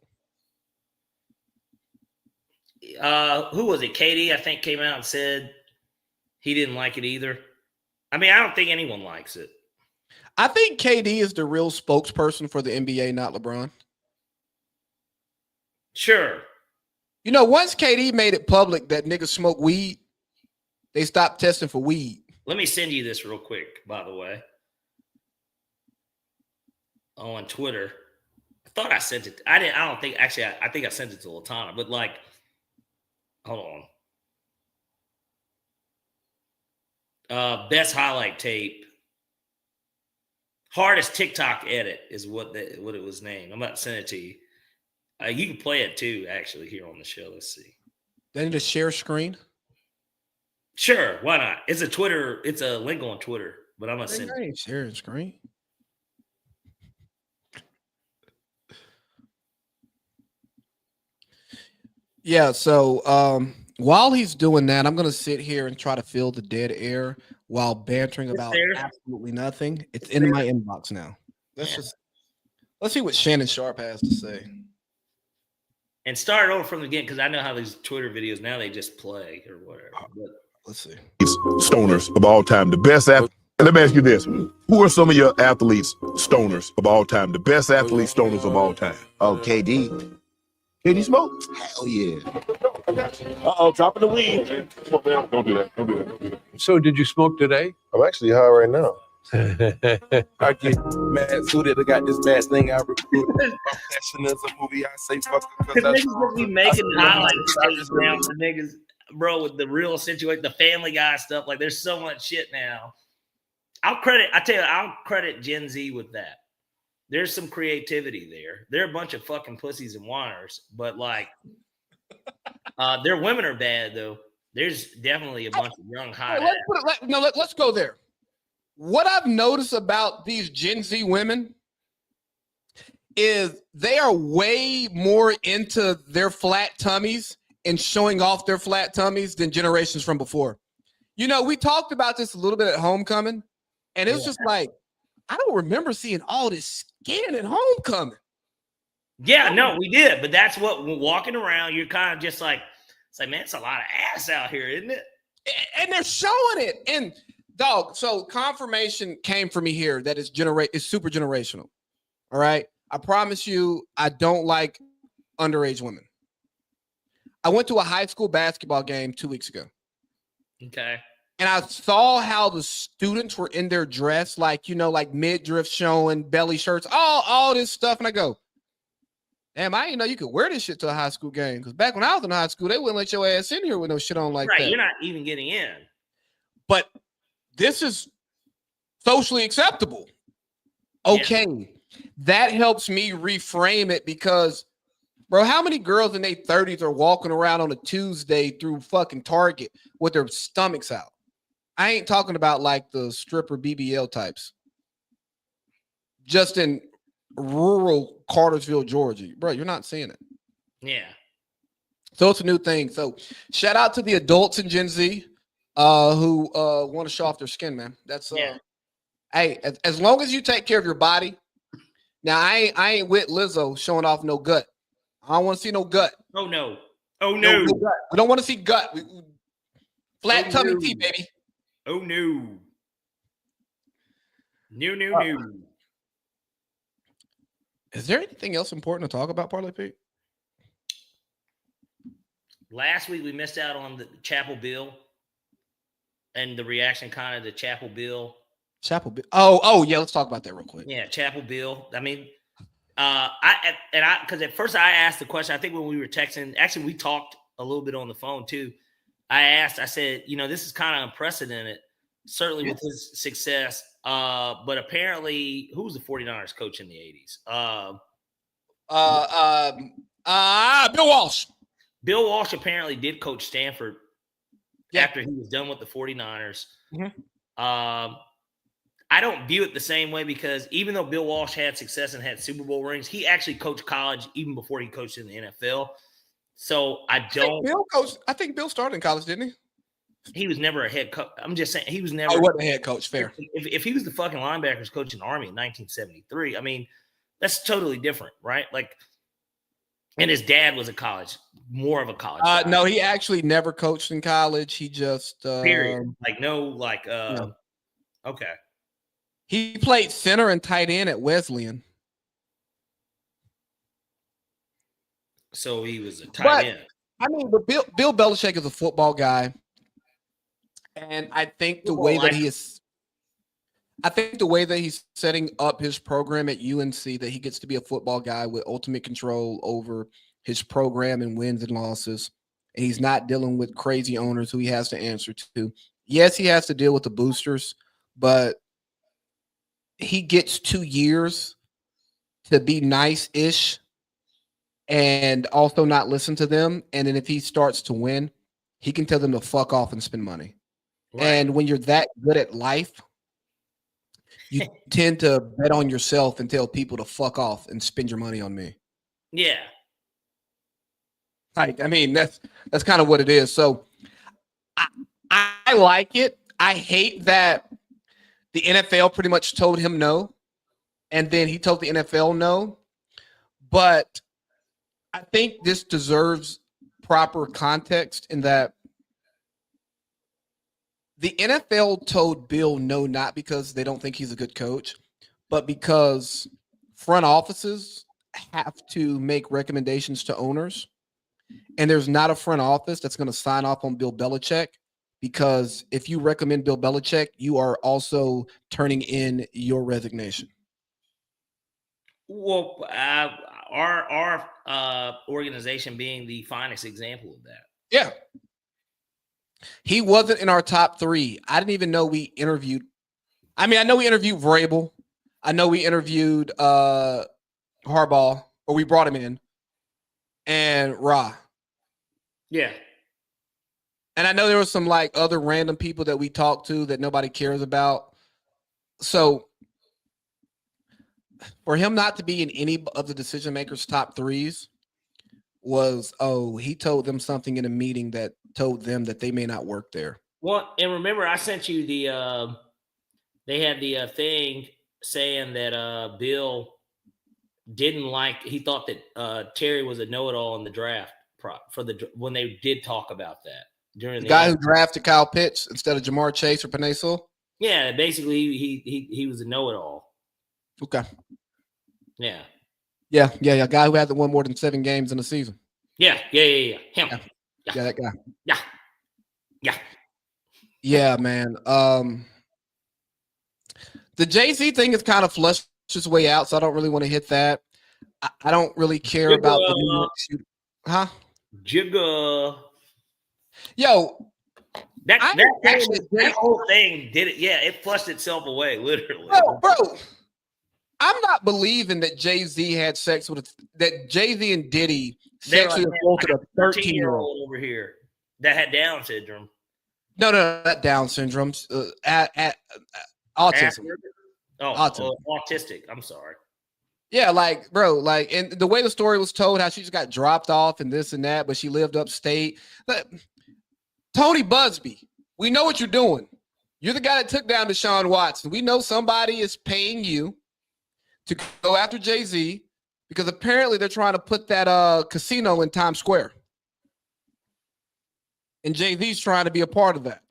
S1: Who was it? Katie, I think, came out and said he didn't like it either. I mean, I don't think anyone likes it.
S2: I think KD is the real spokesperson for the NBA, not LeBron.
S1: Sure.
S2: You know, once KD made it public that niggas smoke weed, they stopped testing for weed.
S1: Let me send you this real quick, by the way. On Twitter. I thought I sent it. I think I sent it to Latana, but like, hold on. Best highlight tape. Hardest TikTok edit is what it was named. I'm about to send it to you. You can play it too, actually, here on the show. Let's see.
S2: They need to share screen.
S1: Sure, why not? It's a Twitter. It's a link on Twitter, but I'm gonna send it.
S2: Sharing screen. Yeah. So While he's doing that, I'm going to sit here and try to fill the dead air while bantering about absolutely nothing. It's in my inbox now. Let's see what Shannon Sharp has to say.
S1: And start over from the beginning, because I know how these Twitter videos now, they just play or whatever. But
S2: let's see.
S4: Stoners of all time, the best athletes. Let me ask you this: who are some of your athletes, stoners of all time? The best athletes, stoners of all time.
S5: Oh, KD.
S4: KD smoke?
S5: Hell yeah.
S4: Dropping the weed. Come on, man. Don't do that. Don't do that. Don't do that.
S6: So did you smoke today?
S4: I'm actually high right now.
S7: I get mad suited. I got this bad thing I recruited. Passion is a movie. I say fuck because
S1: niggas will be making highlights now for niggas, bro, with the real situation, the Family Guy stuff. Like, there's so much shit now. I'll credit Gen Z with that. There's some creativity there. They're a bunch of fucking pussies and whiners, but like, their women are bad though. There's definitely a bunch of young hot.
S2: Let's go there. What I've noticed about these Gen Z women is they are way more into their flat tummies and showing off their flat tummies than generations from before. You know, we talked about this a little bit at Homecoming, and it's just like, I don't remember seeing all this skin at Homecoming.
S1: Yeah, no, we did. But that's what, when walking around, you're kind of just like, it's like, man, it's a lot of ass out here, isn't it?
S2: And they're showing it. And dog, so confirmation came for me here that it's super generational. All right. I promise you, I don't like underage women. I went to a high school basketball game 2 weeks ago.
S1: Okay.
S2: And I saw how the students were in their dress, like, you know, like midriff showing, belly shirts, all this stuff. And I go, damn, I didn't know you could wear this shit to a high school game. Because back when I was in high school, they wouldn't let your ass in here with no shit on like that.
S1: You're not even getting in.
S2: But this is socially acceptable. Okay. Yeah. That helps me reframe it because, bro, how many girls in their 30s are walking around on a Tuesday through fucking Target with their stomachs out? I ain't talking about like the stripper BBL types. Just in rural Cartersville, Georgia. Bro, you're not seeing it.
S1: Yeah.
S2: So it's a new thing. So shout out to the adults in Gen Z who want to show off their skin, man. That's hey, as long as you take care of your body. Now I ain't with Lizzo showing off no gut. I don't want to see no gut.
S1: Oh no. Oh no.
S2: We don't want to see gut. Flat tummy tea, baby.
S1: Oh no. No.
S2: Is there anything else important to talk about, Parlay Pete?
S1: Last week we missed out on the Chapel Bill and the reaction kind of to Chapel Bill.
S2: Chapel Bill. Oh yeah, let's talk about that real quick.
S1: Yeah, Chapel Bill. I mean, because at first I asked the question. I think when we were texting, actually we talked a little bit on the phone too. I said, you know, this is kind of unprecedented, certainly with his success. But apparently, who was the 49ers coach in the 80s?
S2: Bill Walsh.
S1: Bill Walsh apparently did coach Stanford after he was done with the 49ers. Mm-hmm. I don't view it the same way because even though Bill Walsh had success and had Super Bowl rings, he actually coached college even before he coached in the NFL. So I think Bill started in college, didn't he? He was never a head coach. I'm just saying he was never.
S2: He wasn't a head coach. Fair.
S1: If he was the fucking linebackers coach in the Army in 1973, I mean, that's totally different, right? Like, and his dad was more of a college guy.
S2: No, he actually never coached in college. He just
S1: period. Okay.
S2: He played center and tight end at Wesleyan.
S1: So he was a tight end.
S2: I mean, but Bill Belichick is a football guy. And I think the way that he's setting up his program at UNC, that he gets to be a football guy with ultimate control over his program and wins and losses. And he's not dealing with crazy owners who he has to answer to. Yes, he has to deal with the boosters, but he gets 2 years to be nice-ish and also not listen to them. And then if he starts to win, he can tell them to fuck off and spend money. Right. And when you're that good at life, you tend to bet on yourself and tell people to fuck off and spend your money on me.
S1: Yeah.
S2: Like, I mean, that's kind of what it is. So I like it. I hate that the NFL pretty much told him no, and then he told the NFL no. But I think this deserves proper context in that the NFL told Bill no, not because they don't think he's a good coach, but because front offices have to make recommendations to owners. And there's not a front office that's going to sign off on Bill Belichick, because if you recommend Bill Belichick, you are also turning in your resignation.
S1: Well, our organization being the finest example of that.
S2: Yeah. He wasn't in our top 3. I didn't even know we interviewed. I mean, I know we interviewed Vrabel. I know we interviewed Harbaugh, or we brought him in, and Ra.
S1: Yeah.
S2: And I know there was some like other random people that we talked to that nobody cares about. So for him not to be in any of the decision makers' top 3s was, he told them something in a meeting that told them that they may not work there.
S1: Well, and remember, I sent you the they had the thing saying that Bill didn't like. He thought that Terry was a know-it-all in the draft when they did talk about that during
S2: the guy who drafted Kyle Pitts instead of Jamar Chase or Penix Energy.
S1: Yeah, basically he was a know-it-all.
S2: Okay.
S1: Yeah.
S2: Yeah. A guy who hasn't won more than 7 games in a season.
S1: Yeah. Him.
S2: Yeah, that guy.
S1: Yeah.
S2: Yeah, man. The Jay-Z thing is kind of flushed its way out, so I don't really want to hit that. I don't really care about the New York shoot. Huh?
S1: Jigga.
S2: Yo,
S1: that whole thing did it. Yeah, it flushed itself away, literally.
S2: Bro, I'm not believing that Jay-Z had sex with that Jay-Z and Diddy sexually assaulted a 13-year-old
S1: over here that had Down syndrome.
S2: No, not Down syndrome. Autism.
S1: Autism. Autistic. I'm sorry.
S2: Yeah, like, bro, like, and the way the story was told, how she just got dropped off and this and that, but she lived upstate. Tony Busby, we know what you're doing. You're the guy that took down Deshaun Watson. We know somebody is paying you to go after Jay-Z because apparently they're trying to put that casino in Times Square. And Jay-Z's trying to be a part of that.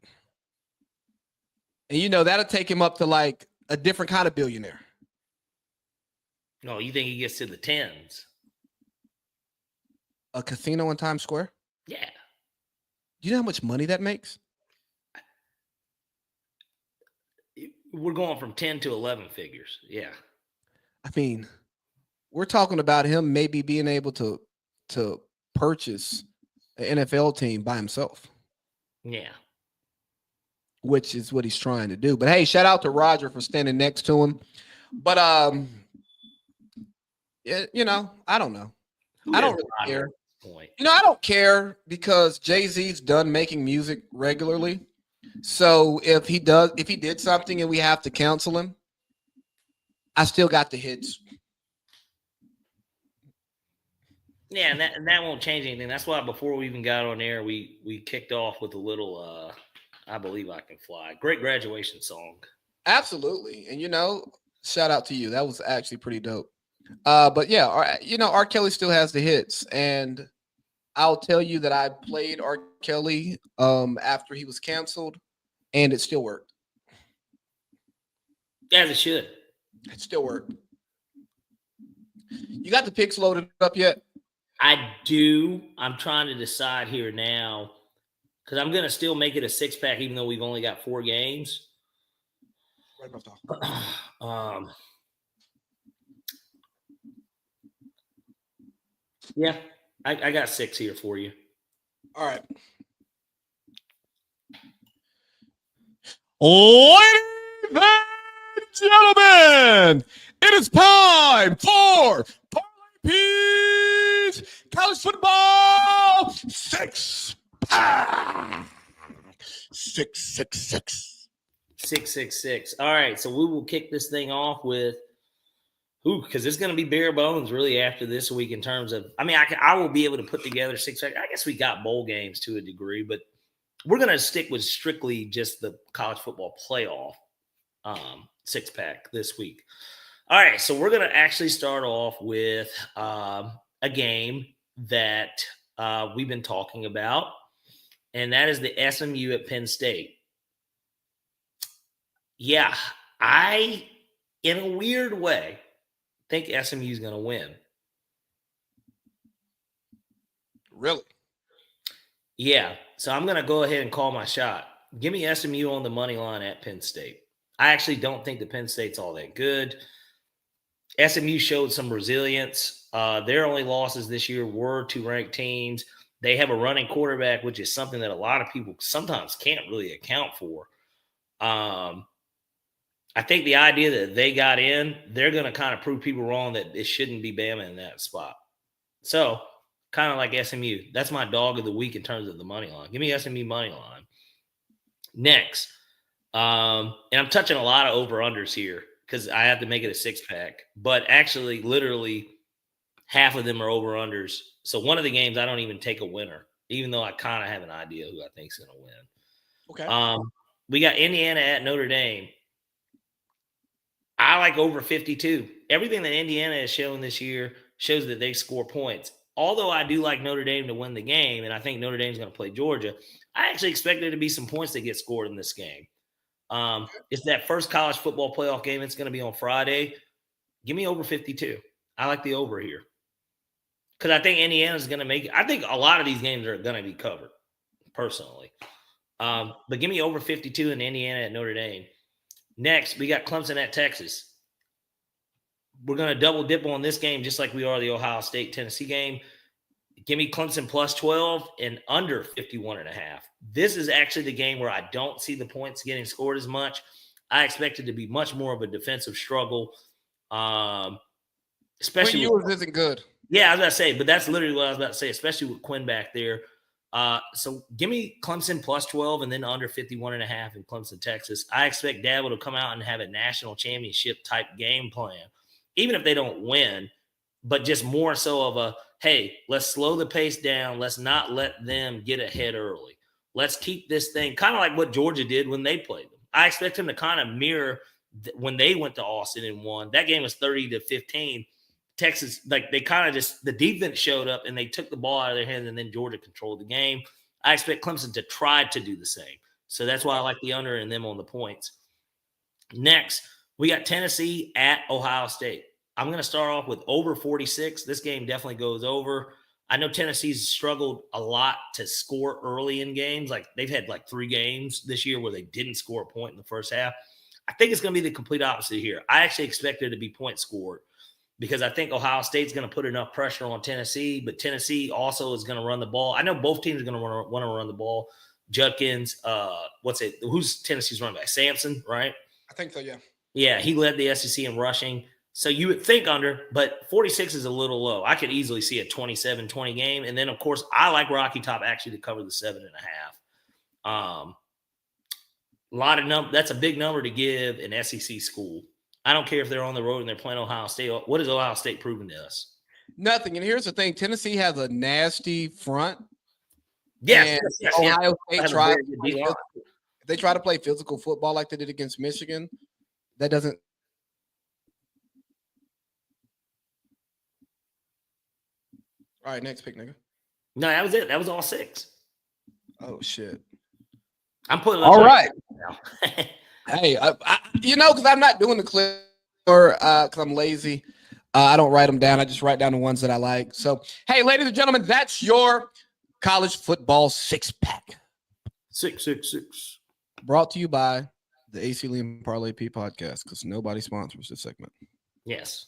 S2: And, that'll take him up to like a different kind of billionaire.
S1: No, you think he gets to the 10s?
S2: A casino in Times Square?
S1: Yeah.
S2: Do you know how much money that makes?
S1: We're going from 10 to 11 figures. Yeah.
S2: I mean, we're talking about him maybe being able to purchase an NFL team by himself.
S1: Yeah.
S2: Which is what he's trying to do. But hey, shout out to Roger for standing next to him. But I don't know. I don't really care. I don't care because Jay-Z's done making music regularly. So if he did something and we have to cancel him, I still got the hits.
S1: Yeah, and that won't change anything. That's why before we even got on air, we kicked off with a little I Believe I Can Fly. Great graduation song.
S2: Absolutely. And shout out to you. That was actually pretty dope. But yeah, R. Kelly still has the hits, and I'll tell you that I played R. Kelly after he was canceled, and it still worked.
S1: As it should.
S2: It still worked. You got the picks loaded up yet?
S1: I do. I'm trying to decide here now because I'm going to still make it a 6-pack, even though we've only got 4 games. Yeah, I got 6 here for you.
S2: All right.
S4: Ladies and gentlemen, it is time for Parlay Peas College Football 6-pack. 666.
S1: 666. All right, so we will kick this thing off with Because it's going to be bare bones really after this week in terms of. I mean, I will be able to put together 6-pack. I guess we got bowl games to a degree, but we're going to stick with strictly just the college football playoff 6-pack this week. All right, so we're going to actually start off with a game that we've been talking about, and that is the SMU at Penn State. Yeah, I, in a weird way, think SMU is going to win.
S2: Really?
S1: Yeah, so I'm going to go ahead and call my shot. Give me SMU on the money line at Penn State. I actually don't think the Penn State's all that good. SMU showed some resilience. Their only losses this year were to ranked teams. They have a running quarterback, which is something that a lot of people sometimes can't really account for. I think the idea that they got in, they're going to kind of prove people wrong that it shouldn't be Bama in that spot. So, kind of like SMU. That's my dog of the week in terms of the money line. Give me SMU money line. Next, and I'm touching a lot of over-unders here because I have to make it a 6-pack. But actually, literally, half of them are over-unders. So, one of the games, I don't even take a winner, even though I kind of have an idea who I think is going to win.
S2: Okay.
S1: We got Indiana at Notre Dame. I like over 52. Everything that Indiana has shown this year shows that they score points. Although I do like Notre Dame to win the game, and I think Notre Dame's going to play Georgia, I actually expect there to be some points that get scored in this game. It's that first college football playoff game. It's going to be on Friday. Give me over 52. I like the over here. Because I think Indiana's going to make it. I think a lot of these games are going to be covered, personally. But give me over 52 in Indiana at Notre Dame. Next, we got Clemson at Texas. We're going to double dip on this game just like we are the Ohio State-Tennessee game. Give me Clemson plus 12 and under 51.5. This is actually the game where I don't see the points getting scored as much. I expect it to be much more of a defensive struggle. Especially
S2: Quinn Ewers isn't good.
S1: Yeah, I was about to say, but that's literally what I was about to say, especially with Quinn back there. So give me Clemson plus 12 and then under 51.5 in Clemson, Texas. I expect Dabo to come out and have a national championship type game plan, even if they don't win, but just more so of a, hey, let's slow the pace down. Let's not let them get ahead early. Let's keep this thing kind of like what Georgia did when they played them. I expect them to kind of mirror when they went to Austin and won. That game was 30-15. Texas, like they kind of just, the defense showed up and they took the ball out of their hands and then Georgia controlled the game. I expect Clemson to try to do the same. So that's why I like the under and them on the points. Next, we got Tennessee at Ohio State. I'm going to start off with over 46. This game definitely goes over. I know Tennessee's struggled a lot to score early in games. Like they've had like 3 games this year where they didn't score a point in the first half. I think it's going to be the complete opposite here. I actually expect there to be points scored, because I think Ohio State's going to put enough pressure on Tennessee, but Tennessee also is going to run the ball. I know both teams are going to want to run the ball. Judkins, who's Tennessee's running back? Sampson, right?
S2: I think so, yeah.
S1: Yeah, he led the SEC in rushing. So you would think under, but 46 is a little low. I could easily see a 27-20 game. And then, of course, I like Rocky Top actually to cover the 7.5. That's a big number to give an SEC school. I don't care if they're on the road and they're playing Ohio State. What has Ohio State proven to us?
S2: Nothing. And here's the thing. Tennessee has a nasty front.
S1: Yes.
S2: Ohio State try to play physical football like they did against Michigan. That doesn't. All right, next pick, nigga.
S1: No, that was it. That was all 6.
S2: Oh, shit.
S1: I'm putting
S2: all right. Hey, because I'm not doing the clip or because I'm lazy. I don't write them down. I just write down the ones that I like. So, hey, ladies and gentlemen, that's your college football 6-pack.
S1: 666.
S2: Brought to you by the AC Liam Parlay P podcast, because nobody sponsors this segment.
S1: Yes.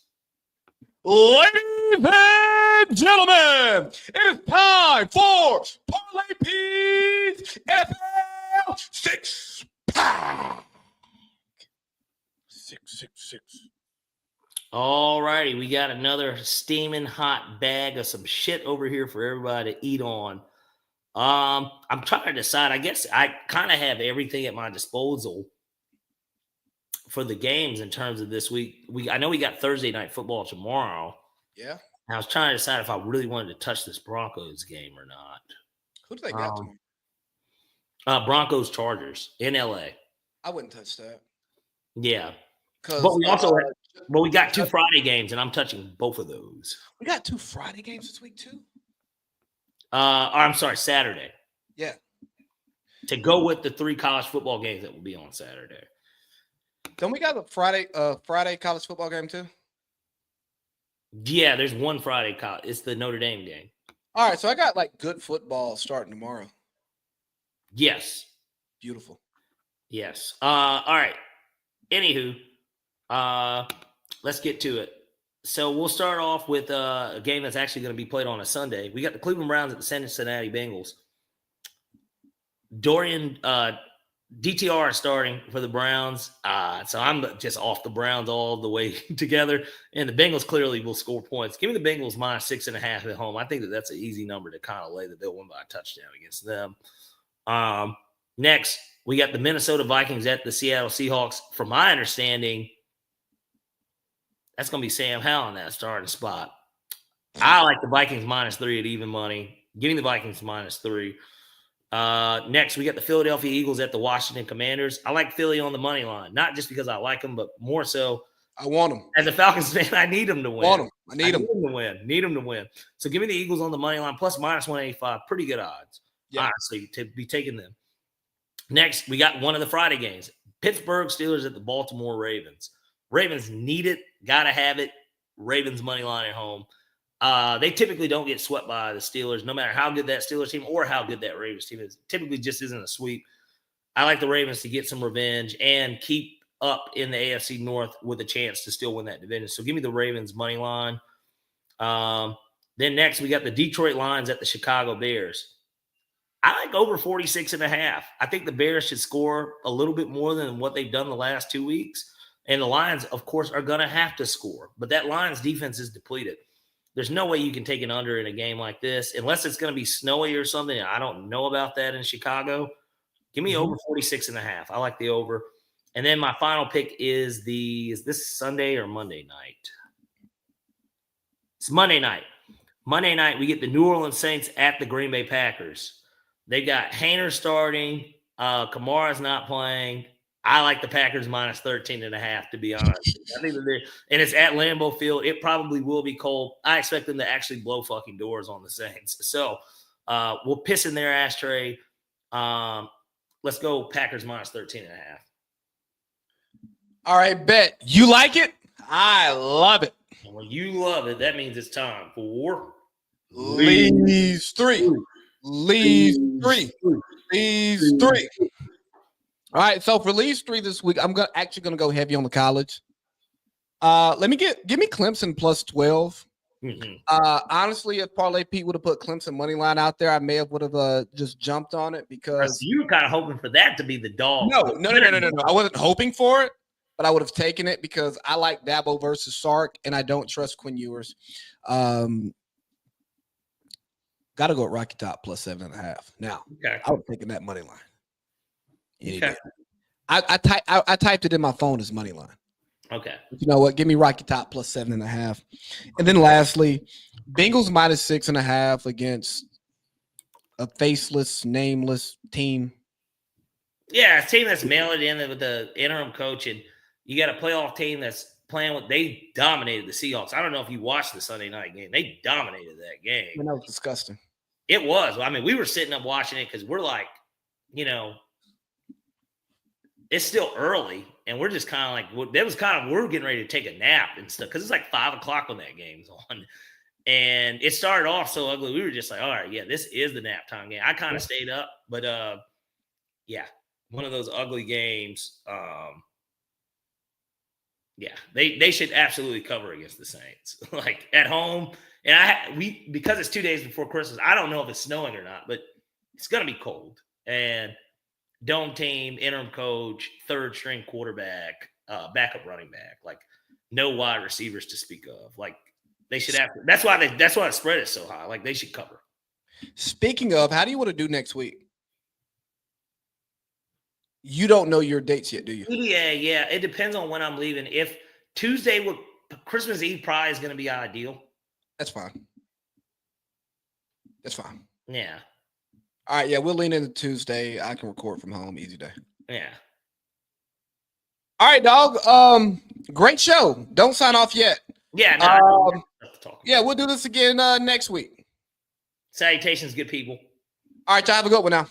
S2: Ladies and gentlemen, it is time for Parlay P's NFL 6-pack. 666.
S1: All righty, we got another steaming hot bag of some shit over here for everybody to eat on. I'm trying to decide. I guess I kind of have everything at my disposal for the games in terms of this week. I know we got Thursday night football tomorrow.
S2: Yeah.
S1: I was trying to decide if I really wanted to touch this Broncos game or not.
S2: Who do they got tomorrow?
S1: Broncos Chargers in LA.
S2: I wouldn't touch that.
S1: Yeah. But we also we got 2 Friday games, and I'm touching both of those.
S2: We got 2 Friday games this week too.
S1: I'm sorry, Saturday.
S2: Yeah.
S1: To go with the 3 college football games that will be on Saturday.
S2: Don't we got a Friday college football game too?
S1: Yeah, there's one Friday college. It's the Notre Dame game.
S2: All right, so I got like good football starting tomorrow.
S1: Yes.
S2: Beautiful.
S1: Yes. All right. Anywho, let's get to it. So we'll start off with a game that's actually going to be played on a Sunday. We got the Cleveland Browns at the Cincinnati Bengals. Dorian DTR is starting for the Browns. So I'm just off the Browns all the way together. And the Bengals clearly will score points. Give me the Bengals minus 6.5 at home. I think that's an easy number to kind of lay that they'll win by a touchdown against them. Next, we got the Minnesota Vikings at the Seattle Seahawks. From my understanding, that's going to be Sam Howell in that starting spot. I like the Vikings minus 3 at even money. Give me the Vikings minus 3. Next, we got the Philadelphia Eagles at the Washington Commanders. I like Philly on the money line, not just because I like them, but more so
S2: I want them.
S1: As a Falcons fan, I need them to win.
S2: Want them. I need them
S1: to win. Need them to win. So give me the Eagles on the money line plus minus 185. Pretty good odds, honestly, to be taking them. Next, we got one of the Friday games. Pittsburgh Steelers at the Baltimore Ravens. Ravens need it. Got to have it. Ravens money line at home. They typically don't get swept by the Steelers, no matter how good that Steelers team or how good that Ravens team is. Typically just isn't a sweep. I like the Ravens to get some revenge and keep up in the AFC North with a chance to still win that division. So give me the Ravens money line. Then next, we got the Detroit Lions at the Chicago Bears. I like over 46.5. I think the Bears should score a little bit more than what they've done the last 2 weeks. And the Lions, of course, are going to have to score. But that Lions defense is depleted. There's no way you can take an under in a game like this unless it's going to be snowy or something. I don't know about that in Chicago. Give me over 46.5. I like the over. And then my final pick is this Sunday or Monday night? It's Monday night. Monday night, we get the New Orleans Saints at the Green Bay Packers. They got Hainer starting. Kamara's not playing. I like the Packers minus 13.5, to be honest. I think that and it's at Lambeau Field. It probably will be cold. I expect them to actually blow fucking doors on the Saints. So we'll piss in their ashtray. Let's go Packers minus 13.5.
S2: All right, bet. You like it? I love it.
S1: And when you love it, that means it's time for
S2: Leaves 3. Leaves 3. Leaves 3. All right, so for Leaves 3 this week, I'm actually going to go heavy on the college. Give me Clemson plus 12.
S1: Mm-hmm.
S2: Honestly, if Parlay Pete would have put Clemson money line out there, I may have would have just jumped on it because
S1: you were kind of hoping for that to be the dog.
S2: No. I wasn't hoping for it, but I would have taken it because I like Dabo versus Sark, and I don't trust Quinn Ewers. Got to go at Rocky Top plus 7.5. Now,
S1: okay.
S2: I would have taken that money line.
S1: Okay.
S2: I typed it in my phone as money line.
S1: Okay.
S2: You know what? Give me Rocky Top plus 7.5. And then lastly, Bengals minus 6.5 against a faceless, nameless team.
S1: Yeah, a team that's mailed in with the interim coach, and you got a playoff team that's playing with. They dominated the Seahawks. I don't know if you watched the Sunday night game. They dominated that game.
S2: I mean, that was disgusting.
S1: It was. I mean, we were sitting up watching it because we're like, it's still early, and we're just kind of like, we're getting ready to take a nap and stuff because it's like 5:00 when that game's on. And it started off so ugly. We were just like, all right, yeah, this is the nap time game. I kind of stayed up, but yeah, one of those ugly games. Yeah, they should absolutely cover against the Saints, like at home. And because it's 2 days before Christmas, I don't know if it's snowing or not, but it's gonna be cold. And dome team, interim coach, third string quarterback, backup running back, like no wide receivers to speak of. Like they should have. That's why the spread is so high. Like they should cover.
S2: Speaking of, how do you want to do next week? You don't know your dates yet, do you?
S1: Yeah. It depends on when I'm leaving. If Tuesday with Christmas Eve probably is going to be ideal.
S2: That's fine. That's fine.
S1: Yeah.
S2: All right. Yeah, we'll lean into Tuesday. I can record from home. Easy day.
S1: Yeah.
S2: All right, dog. Great show. Don't sign off yet.
S1: Yeah. No,
S2: yeah, we'll do this again next week.
S1: Salutations, good people.
S2: All right, y'all have a good one now.